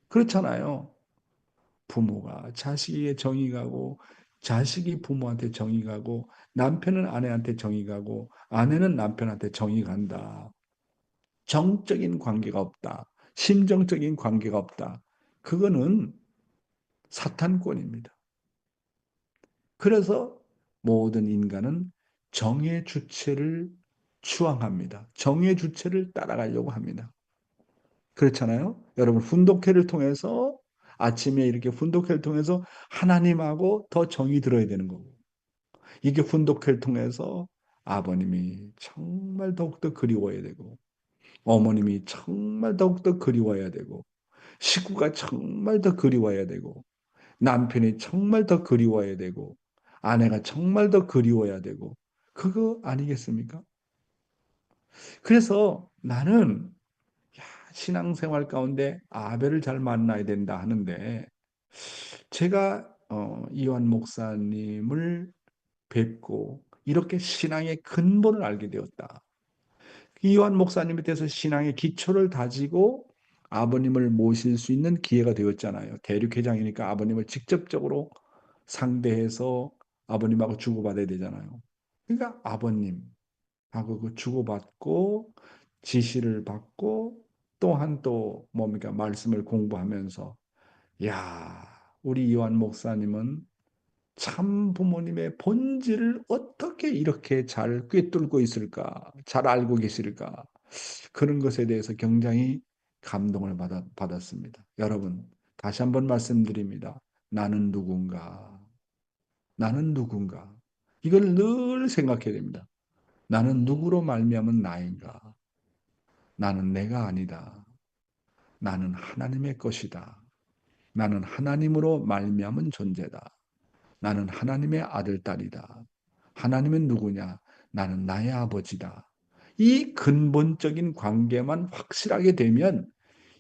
그렇잖아요. 부모가 자식에게 정이 가고, 자식이 부모한테 정이 가고, 남편은 아내한테 정이 가고, 아내는 남편한테 정이 간다. 정적인 관계가 없다. 심정적인 관계가 없다. 그거는 사탄권입니다. 그래서 모든 인간은 정의 주체를 추앙합니다. 정의 주체를 따라가려고 합니다. 그렇잖아요? 여러분, 훈독회를 통해서 아침에 이렇게 훈독회를 통해서 하나님하고 더 정이 들어야 되는 거고, 이게 훈독회를 통해서 아버님이 정말 더욱더 그리워야 되고, 어머님이 정말 더욱더 그리워야 되고, 식구가 정말 더 그리워야 되고, 남편이 정말 더 그리워야 되고, 아내가 정말 더 그리워야 되고, 그거 아니겠습니까? 그래서 나는 신앙생활 가운데 아벨을 잘 만나야 된다 하는데, 제가 이완 목사님을 뵙고 이렇게 신앙의 근본을 알게 되었다. 이완 목사님에 대해서 신앙의 기초를 다지고 아버님을 모실 수 있는 기회가 되었잖아요. 대륙회장이니까 아버님을 직접적으로 상대해서 아버님하고 주고받아야 되잖아요. 그러니까 아버님하고 그 주고받고 지시를 받고 또한 또 뭡니까 말씀을 공부하면서 야 우리 이완 목사님은 참 부모님의 본질을 어떻게 이렇게 잘 꿰뚫고 있을까? 잘 알고 계실까? 그런 것에 대해서 굉장히 감동을 받았습니다. 여러분, 다시 한번 말씀드립니다. 나는 누군가? 나는 누군가? 이걸 늘 생각해야 됩니다. 나는 누구로 말미암은 나인가? 나는 내가 아니다. 나는 하나님의 것이다. 나는 하나님으로 말미암은 존재다. 나는 하나님의 아들, 딸이다. 하나님은 누구냐? 나는 나의 아버지다. 이 근본적인 관계만 확실하게 되면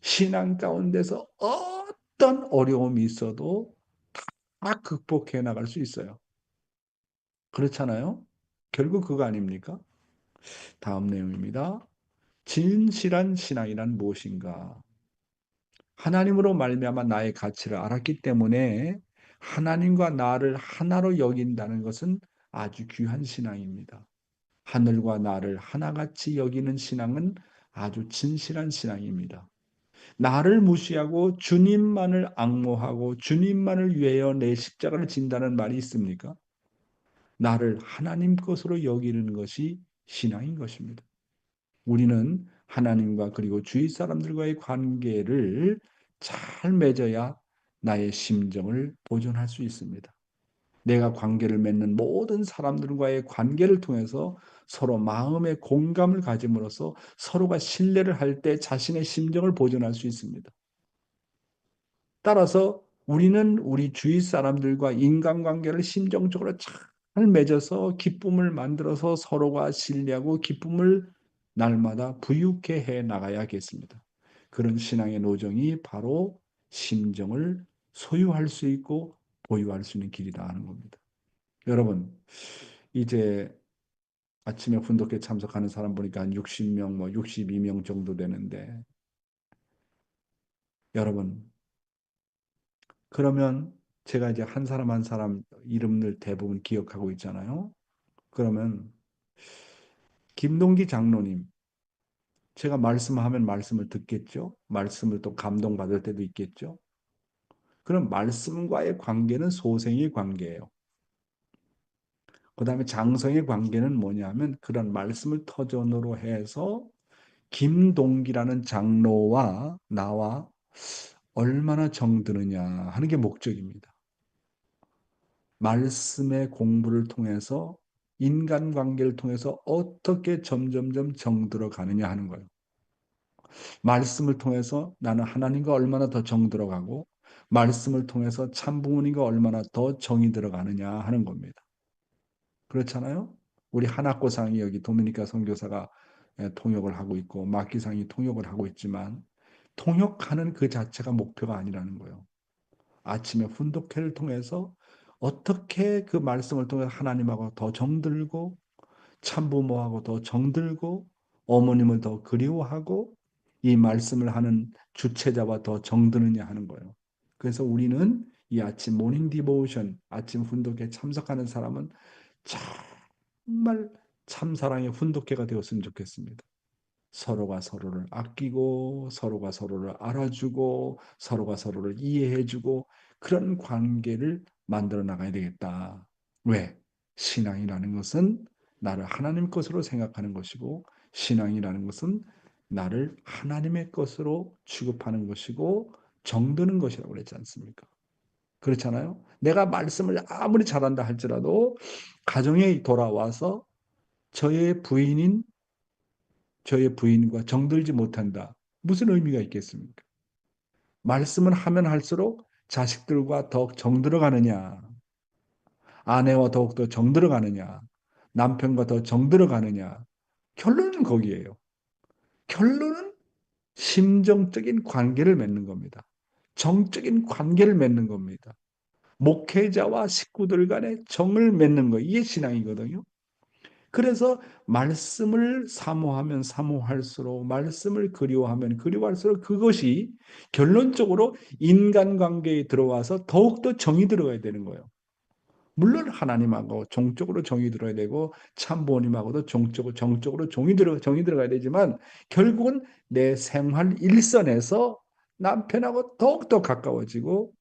신앙 가운데서 어떤 어려움이 있어도 다 극복해 나갈 수 있어요. 그렇잖아요? 결국 그거 아닙니까? 다음 내용입니다. 진실한 신앙이란 무엇인가? 하나님으로 말미암아 나의 가치를 알았기 때문에 하나님과 나를 하나로 여긴다는 것은 아주 귀한 신앙입니다. 하늘과 나를 하나같이 여기는 신앙은 아주 진실한 신앙입니다. 나를 무시하고 주님만을 앙모하고 주님만을 위하여 내 십자가를 진다는 말이 있습니까? 나를 하나님 것으로 여기는 것이 신앙인 것입니다. 우리는 하나님과 그리고 주위 사람들과의 관계를 잘 맺어야 나의 심정을 보존할 수 있습니다. 내가 관계를 맺는 모든 사람들과의 관계를 통해서 서로 마음의 공감을 가짐으로써 서로가 신뢰를 할 때 자신의 심정을 보존할 수 있습니다. 따라서 우리는 우리 주위 사람들과 인간관계를 심정적으로 잘 맺어서 기쁨을 만들어서 서로가 신뢰하고 기쁨을 날마다 부유케 해 나가야겠습니다. 그런 신앙의 노정이 바로 심정을 소유할 수 있고 보유할 수 있는 길이다 하는 겁니다. 여러분, 이제 아침에 훈독회 참석하는 사람 보니까 한 60명, 62명 정도 되는데, 여러분, 그러면 제가 이제 한 사람 한 사람 이름을 대부분 기억하고 있잖아요. 그러면 김동기 장로님, 제가 말씀하면 말씀을 듣겠죠? 말씀을 또 감동받을 때도 있겠죠? 그럼 말씀과의 관계는 소생의 관계예요. 그 다음에 장성의 관계는 뭐냐면 그런 말씀을 터전으로 해서 김동기라는 장로와 나와 얼마나 정드느냐 하는 게 목적입니다. 말씀의 공부를 통해서 인간관계를 통해서 어떻게 점점점 정들어 가느냐 하는 거예요. 말씀을 통해서 나는 하나님과 얼마나 더 정들어 가고 말씀을 통해서 참 부모님과 얼마나 더 정이 들어가느냐 하는 겁니다. 그렇잖아요? 우리 하나코상이 여기 도미니카 선교사가 통역을 하고 있고 마키상이 통역을 하고 있지만 통역하는 그 자체가 목표가 아니라는 거예요. 아침에 훈독회를 통해서 어떻게 그 말씀을 통해 하나님하고 더 정들고 참부모하고 더 정들고 어머님을 더 그리워하고 이 말씀을 하는 주체자와 더 정드느냐 하는 거예요. 그래서 우리는 이 아침 모닝 디보션, 아침 훈독회에 참석하는 사람은 정말 참사랑의 훈독회가 되었으면 좋겠습니다. 서로가 서로를 아끼고 서로가 서로를 알아주고 서로가 서로를 이해해주고 그런 관계를 만들어 나가야 되겠다. 왜? 신앙이라는 것은 나를 하나님 것으로 생각하는 것이고 신앙이라는 것은 나를 하나님의 것으로 취급하는 것이고 정드는 것이라고 그랬지 않습니까? 그렇잖아요. 내가 말씀을 아무리 잘한다 할지라도 가정에 돌아와서 저의 부인인 저의 부인과 정들지 못한다. 무슨 의미가 있겠습니까? 말씀을 하면 할수록 자식들과 더욱 정들어 가느냐, 아내와 더욱더 정들어 가느냐, 남편과 더 정들어 가느냐. 결론은 거기에요. 결론은 심정적인 관계를 맺는 겁니다. 정적인 관계를 맺는 겁니다. 목회자와 식구들 간의 정을 맺는 거. 이게 신앙이거든요. 그래서 말씀을 사모하면 사모할수록 말씀을 그리워하면 그리워할수록 그것이 결론적으로 인간관계에 들어와서 더욱더 정이 들어가야 되는 거예요. 물론 하나님하고 종적으로 정이 들어야 되고 참부모님하고도 정적으로 정이 들어가야 되지만 결국은 내 생활 일선에서 남편하고 더욱더 가까워지고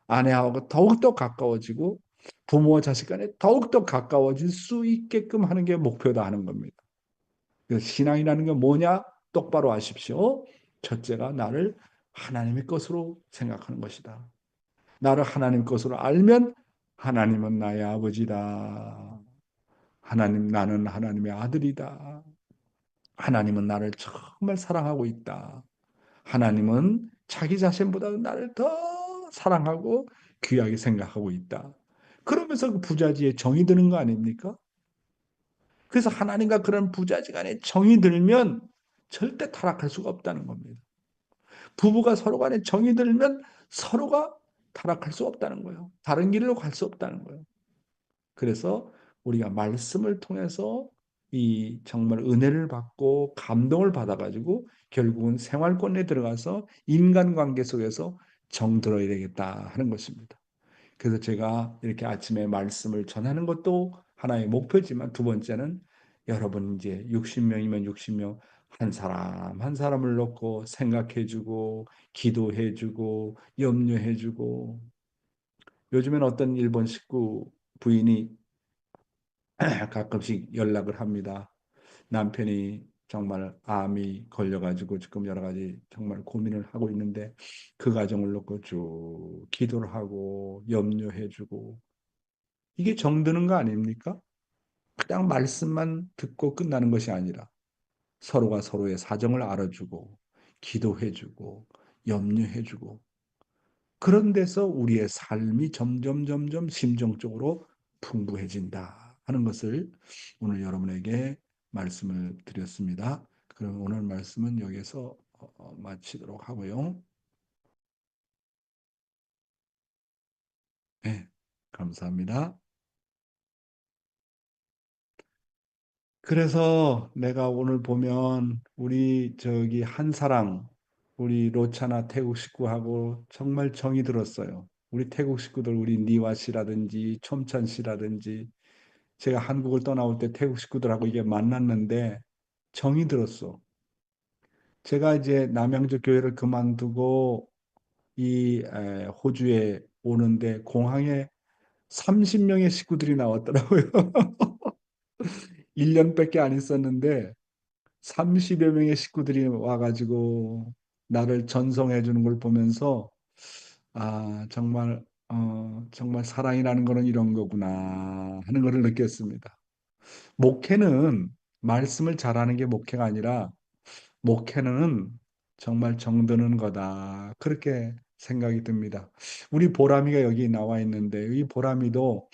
아내하고 더욱더 가까워지고 부모와 자식 간에 더욱더 가까워질 수 있게끔 하는 게 목표다 하는 겁니다. 그래서 신앙이라는 게 뭐냐? 똑바로 아십시오. 첫째가 나를 하나님의 것으로 생각하는 것이다. 나를 하나님 것으로 알면 하나님은 나의 아버지다. 나는 하나님의 아들이다. 하나님은 나를 정말 사랑하고 있다. 하나님은 자기 자신보다 나를 더 사랑하고 귀하게 생각하고 있다. 그러면서 그 부자지에 정이 드는 거 아닙니까? 그래서 하나님과 그런 부자지간에 정이 들면 절대 타락할 수가 없다는 겁니다. 부부가 서로 간에 정이 들면 서로가 타락할 수 없다는 거예요. 다른 길로 갈 수 없다는 거예요. 그래서 우리가 말씀을 통해서 이 정말 은혜를 받고 감동을 받아가지고 결국은 생활권에 들어가서 인간관계 속에서 정들어야 되겠다 하는 것입니다. 그래서 제가 이렇게 아침에 말씀을 전하는 것도 하나의 목표지만 두 번째는 여러분 이제 60명이면 60명 한 사람 한 사람을 놓고 생각해주고 기도해주고 염려해주고 요즘엔 어떤 일본 식구 부인이 가끔씩 연락을 합니다. 남편이 정말 암이 걸려가지고 지금 여러 가지 정말 고민을 하고 있는데 그 가정을 놓고 쭉 기도를 하고 염려해주고 이게 정드는 거 아닙니까? 그냥 말씀만 듣고 끝나는 것이 아니라 서로가 서로의 사정을 알아주고 기도해주고 염려해주고 그런 데서 우리의 삶이 점점 심정적으로 풍부해진다 하는 것을 오늘 여러분에게 말씀을 드렸습니다. 그럼 오늘 말씀은 여기서 마치도록 하고요. 네, 감사합니다. 그래서 내가 오늘 보면 우리 저기 한사랑 우리 로차나 태국 식구하고 정말 정이 들었어요. 우리 태국 식구들 우리 니와 씨라든지 촘찬 씨라든지 제가 한국을 떠나올 때 태국 식구들하고 이게 만났는데 정이 들었어. 제가 이제 남양주 교회를 그만두고 이 호주에 오는데 공항에 30명의 식구들이 나왔더라고요. 1년밖에 안 있었는데 30여 명의 식구들이 와가지고 나를 전송해 주는 걸 보면서 아 정말 사랑이라는 거는 이런 거구나 하는 것을 느꼈습니다. 목회는 말씀을 잘하는 게 목회가 아니라 목회는 정말 정드는 거다. 그렇게 생각이 듭니다. 우리 보람이가 여기 나와 있는데 이 보람이도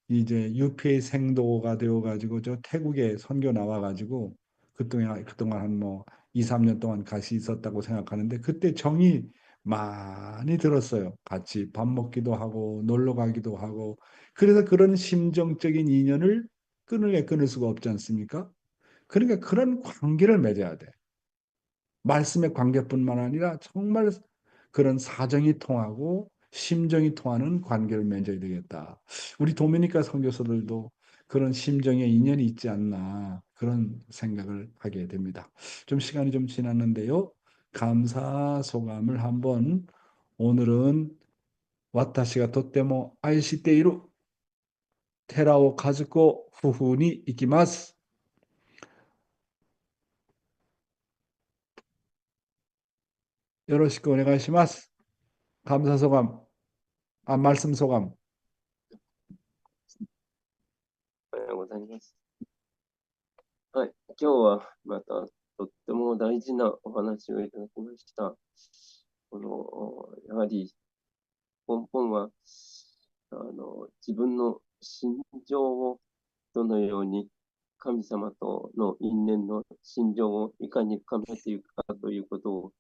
이제 UPA 생도가 되어가지고 저 태국에 선교 나와가지고 그동안 한 뭐 2, 3년 동안 같이 있었다고 생각하는데 그때 정이 많이 들었어요. 같이 밥 먹기도 하고 놀러 가기도 하고 그래서 그런 심정적인 인연을 끊을 수가 없지 않습니까? 그러니까 그런 관계를 맺어야 돼. 말씀의 관계뿐만 아니라 정말 그런 사정이 통하고 심정이 통하는 관계를 맺어야 되겠다. 우리 도미니카 선교사들도 그런 심정의 인연이 있지 않나 그런 생각을 하게 됩니다. 좀 시간이 좀 지났는데요. 감사 소감을 한번 오늘은 와타시가 도테모 아이시테이루 테라오 가즈코 후후니 이키마스. 요로시く 오네가이시마스. 감사 소감, 말씀 소감. おはようございます。はい、今日はまたとっても大事なお話をいただきました。やはり根本は自分の心情をどのように神様との因縁の心情をいかに深めていくかということを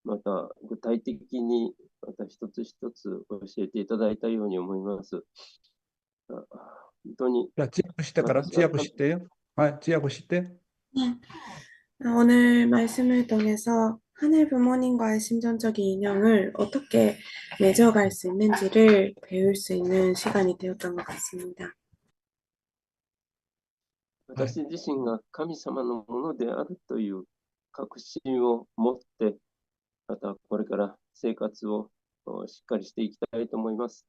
また具体的にまた一つ一つ教えていただいたように思います。本当に 자, 지약하실 때까라, 私は神 지약하실 때요. 아, 지약하실 때. 네. 오늘 말씀을 통해서 하늘 부모님과의 심정적인 인연을 어떻게 맺어갈 수 있는지를 배울 수 있는 시간이 되었던 것 같습니다. 私自身が神様のものであるという確信を持って、またこれから生活をしっかりしていきたいと思います。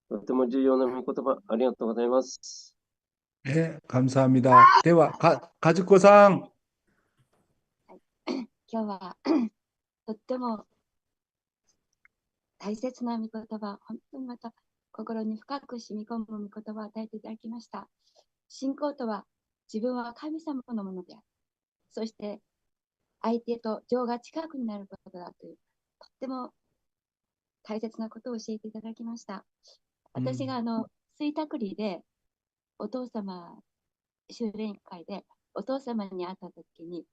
とても重要な御言葉、ありがとうございます。 네, 감사합니다. 대화, 가즈코상. 今日はとっても大切な御言葉、本当にまた心に深く染み込む御言葉を与えていただきました。信仰とは自分は神様のものである。そして相手と情が近くになることだという、とっても大切なことを教えていただきました。私が吹田栗でお父様、修練会でお父様に会ったときに、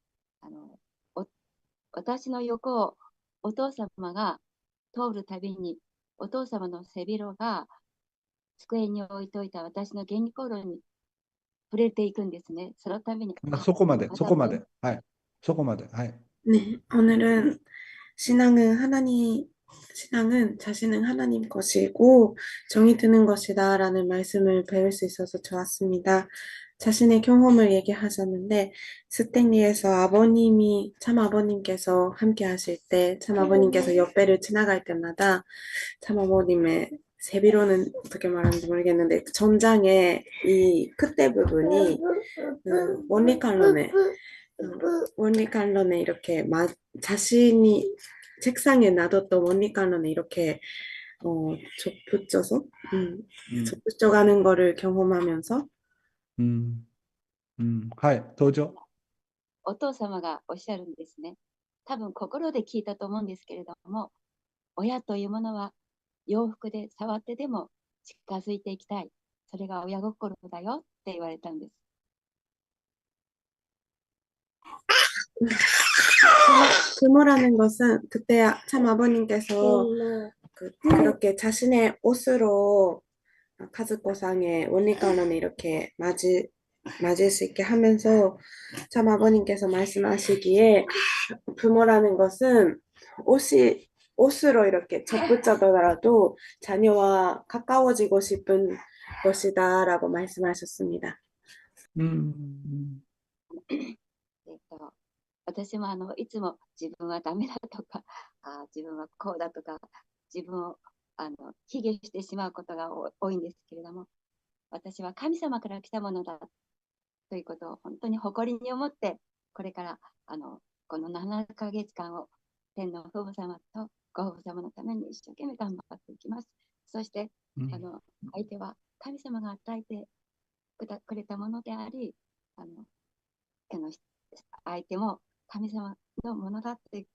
私の横をお父様が通るたびに、お父様の背広が机に置いといた私の原稿炉に触れていくんですね。そのために、소코마데, また 소코마데. 하이, 소코마데. 하이. 네, 오늘은 신앙은 자신은 하나님 것이고 정이 드는 것이다라는 말씀을 배울 수 있어서 좋았습니다. 자신의 경험을 얘기하셨는데 스탠리에서 참 아버님께서 함께 하실 때, 참 아버님께서 옆배를 지나갈 때마다 참 아버님의 세비로는 어떻게 말하는지 모르겠는데 전장에 이 끝에 부분이 원리칼럼에 이렇게 자신이 책상에 놔뒀던 원리칼럼에 이렇게 접붙여서 접붙여가는 거를 경험하면서 하이, 도저. お父様がおっしゃるんですね。多分心で聞いたと思うんですけれども、親というものは洋服で触ってでも近づいていきたい。それが親心だよって言われたんです。 부모라는 것은 그때 참 아버님께서 그렇게 자신의 옷으로 카즈코상의 원리가론에 이렇게 맞을 수 있게 하면서 참 아버님께서 말씀하시기에 부모라는 것은 옷으로 이렇게 접붙잡더라도 자녀와 가까워지고 싶은 것이다라고 말씀하셨습니다. 私もいつも自分はダメだとか、自分はこうだとか、自分を卑下してしまうことが多いんですけれども、私は神様から来たものだということを本当に誇りに思って、これからこの7ヶ月間を天の父母様とご父母様のために一生懸命頑張っていきます。そして、相手は神様が与えてくれたものであり、相手も神様のものだって、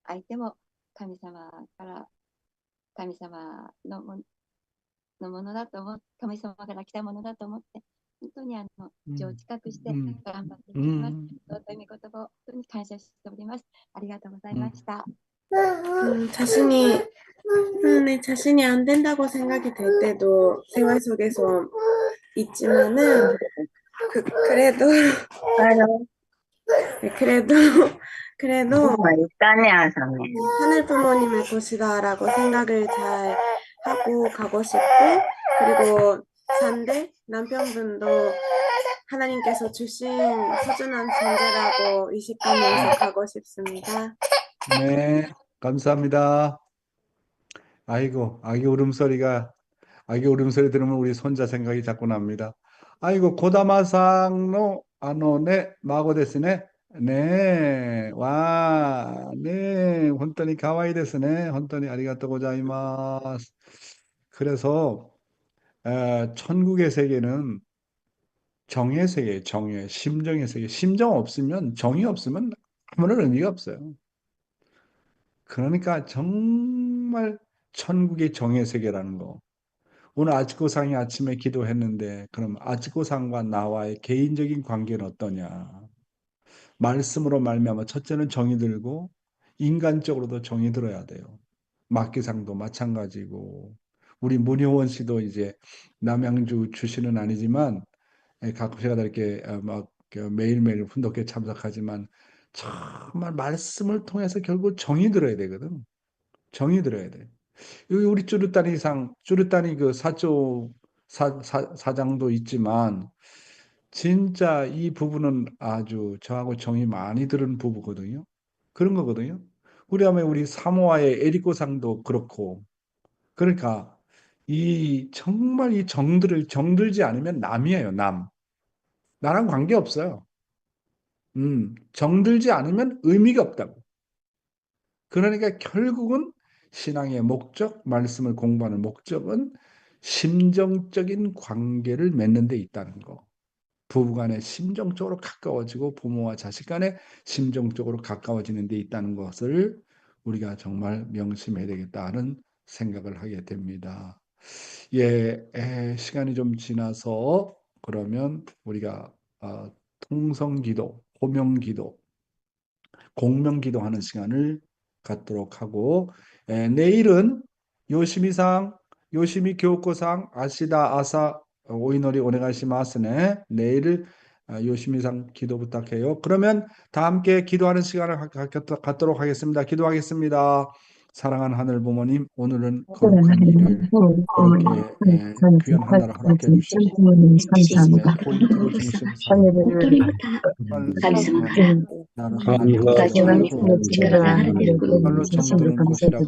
相手も神様から神様のものだと思って、神様から来たものだと思って、本当に自知覚して頑張っていきます。尊い御言葉を本当に感謝しております。ありがとうございました。자신이 안 된다고 생각이 될 때도 생활 속에서 있지만은 그래도 하늘 부모님의 것이다라고 생각을 잘 하고 가고 싶고, 그리고 반대 남편분도 하나님께서 주신 소중한 존재라고 의식하면서 가고 싶습니다. 네, 감사합니다. 아이고, 아기 울음소리 들으면 우리 손자 생각이 자꾸 납니다. 아이고, 고다마상노 아노네 마고 데스네. 네, 와, 네, 혼돈이 가와이 데스네. 혼돈이 아리가또 고자이마스. 그래서 천국의 세계는 정의 세계예요. 정의, 심정의 세계. 심정 없으면, 정이 없으면 아무런 의미가 없어요. 그러니까 정말 천국의 정의 세계라는 거. 오늘 아치코상이 아침에 기도했는데 그럼 아치코상과 나와의 개인적인 관계는 어떠냐? 말씀으로 말미암아 첫째는 정이 들고 인간적으로도 정이 들어야 돼요. 막기상도 마찬가지고 우리 문효원 씨도 이제 남양주 출신은 아니지만 가끔씩 이렇게 막 매일매일 훈독회 참석하지만 정말 말씀을 통해서 결국 정이 들어야 되거든. 정이 들어야 돼. 여기 우리 쭈르따니 그 사장도 있지만 진짜 이 부부는 아주 저하고 정이 많이 들은 부부거든요. 그런 거거든요. 우리 사모아의 에리코상도 그렇고. 그러니까 정말 이 정들지 않으면 남이에요, 남. 나랑 관계 없어요. 정들지 않으면 의미가 없다고. 그러니까 결국은 신앙의 목적, 말씀을 공부하는 목적은 심정적인 관계를 맺는 데 있다는 거. 부부간에 심정적으로 가까워지고 부모와 자식 간에 심정적으로 가까워지는 데 있다는 것을 우리가 정말 명심해야 되겠다는 생각을 하게 됩니다. 시간이 좀 지나서 그러면 우리가 통성기도, 호명기도, 공명기도하는 시간을 갖도록 하고 내일은 요시미상, 요시미 교코상, 아시다 아사 오이노리 오네가시마스네. 내일 요시미상 기도 부탁해요. 그러면 다 함께 기도하는 시간을 갖도록 하겠습니다. 기도하겠습니다. 사랑하는 하늘 부모님, 오늘은 거룩한 일을 이렇게 귀한 하나를 허락해 주시고 포인트로 중심 나를 하나님 정말로 정드는 곳이라고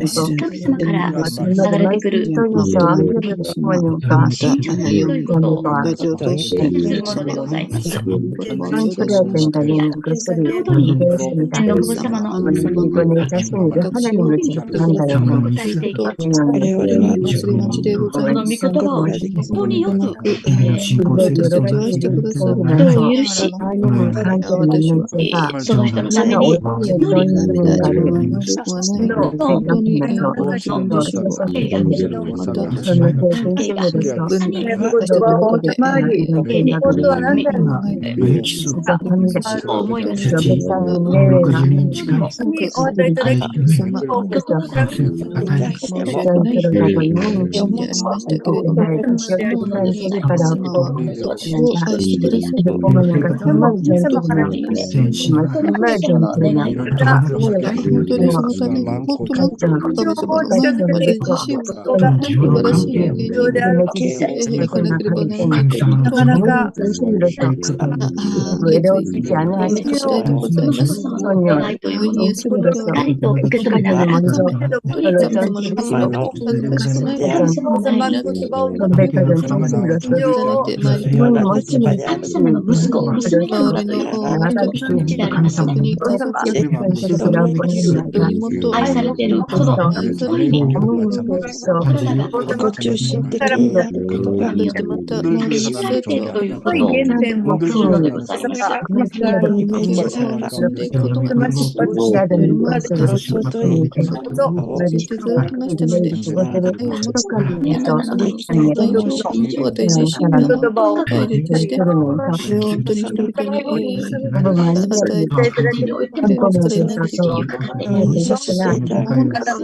特に家族、それは子供、国元、愛されてる、この愛されね、るもうけどもちゃんと心が自己中心的になることがそしてまた、能力知られている成長、ということを心でございます。イメージをが積んでいくことができる。また、尊い言葉を教えていただきましたので、愛を持つためのその愛情を私自身がガイドとして、それを本当に人々に、与えて、それなきさせていただきます。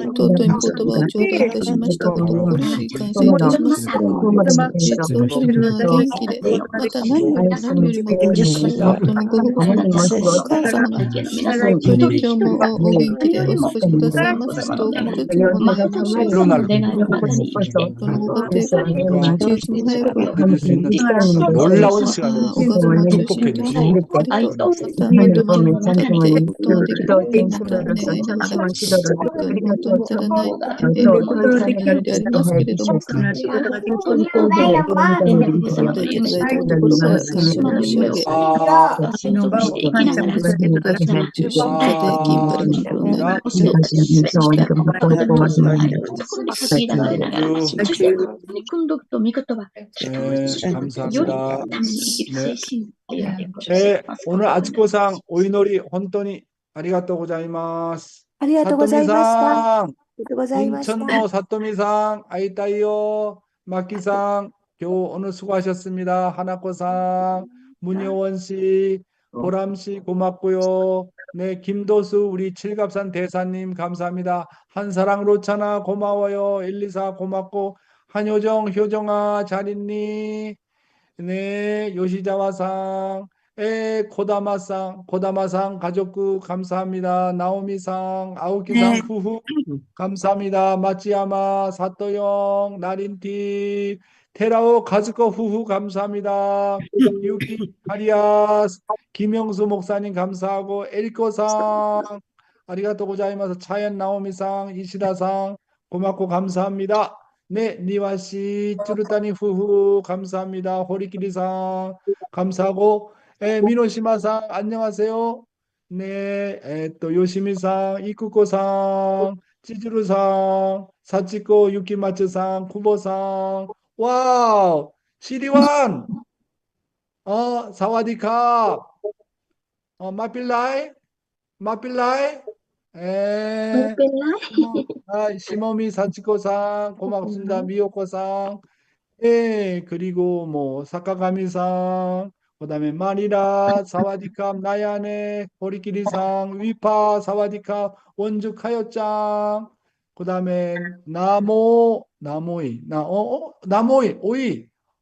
尊い御言葉を頂戴いたしましたことを心より感謝いたします。本当に皆元気で、また何よりも、本当にご保護様、お母様が、本当に今日もお元気でお過ごしくださいますことを、本当にお願い申し上げます。このご家庭、一日も早く、놀라운 시간을 お母様を中心として、しっかりと、また、本当に立っていくことができるように、また願いながら、本当に本当に足らない、でありますけれども、させていただいた心から感謝申し上げ、아, 私の中心家庭、キンパルのコロナにと、감사합니다. 네, 오늘 아츠코상 오이노리 혼돈이 아리가또 고자이마스. ありがとうございました。 사토미상, ありがとうございました。 인천노 사토미상, 아이따이요, 마키상, 교 오늘 수고하셨습니다. 하나코상, 문효원 씨, 보람 씨 고맙고요. 네, 김도수 우리 칠갑산 대사님 감사합니다. 한사랑 로차나 고마워요. 엘리사 고맙고 한효정 효정아 잘 있니? 네, 요시자와상, 고다마상 가족구 감사합니다. 나오미상, 아오키상 후후 감사합니다. 마치야마, 사토영, 나린티, 테라오 가즈코 후후 감사합니다. 유키 카리아스, 김영수 목사님 감사하고 에리코상, 아리가또 고자이마스, 차연 나오미상, 이시다상 고맙고 감사합니다. 네, 니와씨, 쭈르타니 후후 감사합니다. 호리키리상 감사하고 미노시마상 안녕하세요. 네, 또 요시미상, 이쿠코상, 찌즈루상, 사치코, 유키마츠상, 쿠보상, 와우, 시리완, 사와디캅, 마필라이, 마필라이, 에, 시모미 사치코상, 고맙습니다. 미요코상, 그리고 뭐, 사카가미상, 그다음에 마니라, 사와디캅, 나야네, 호리키리상, 위파, 사와디캅, 원주 카요짱, 그다음에 나모이, 나모이,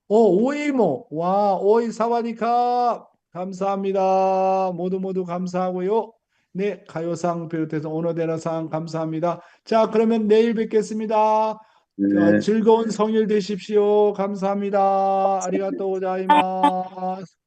오이모, 와, 오이 사와디캅, 감사합니다. 모두 감사하고요. 네, 가요상 비롯해서 오노데라상 감사합니다. 자, 그러면 내일 뵙겠습니다. 즐거운 성일 되십시오. 감사합니다. 아리가또 고자이마스.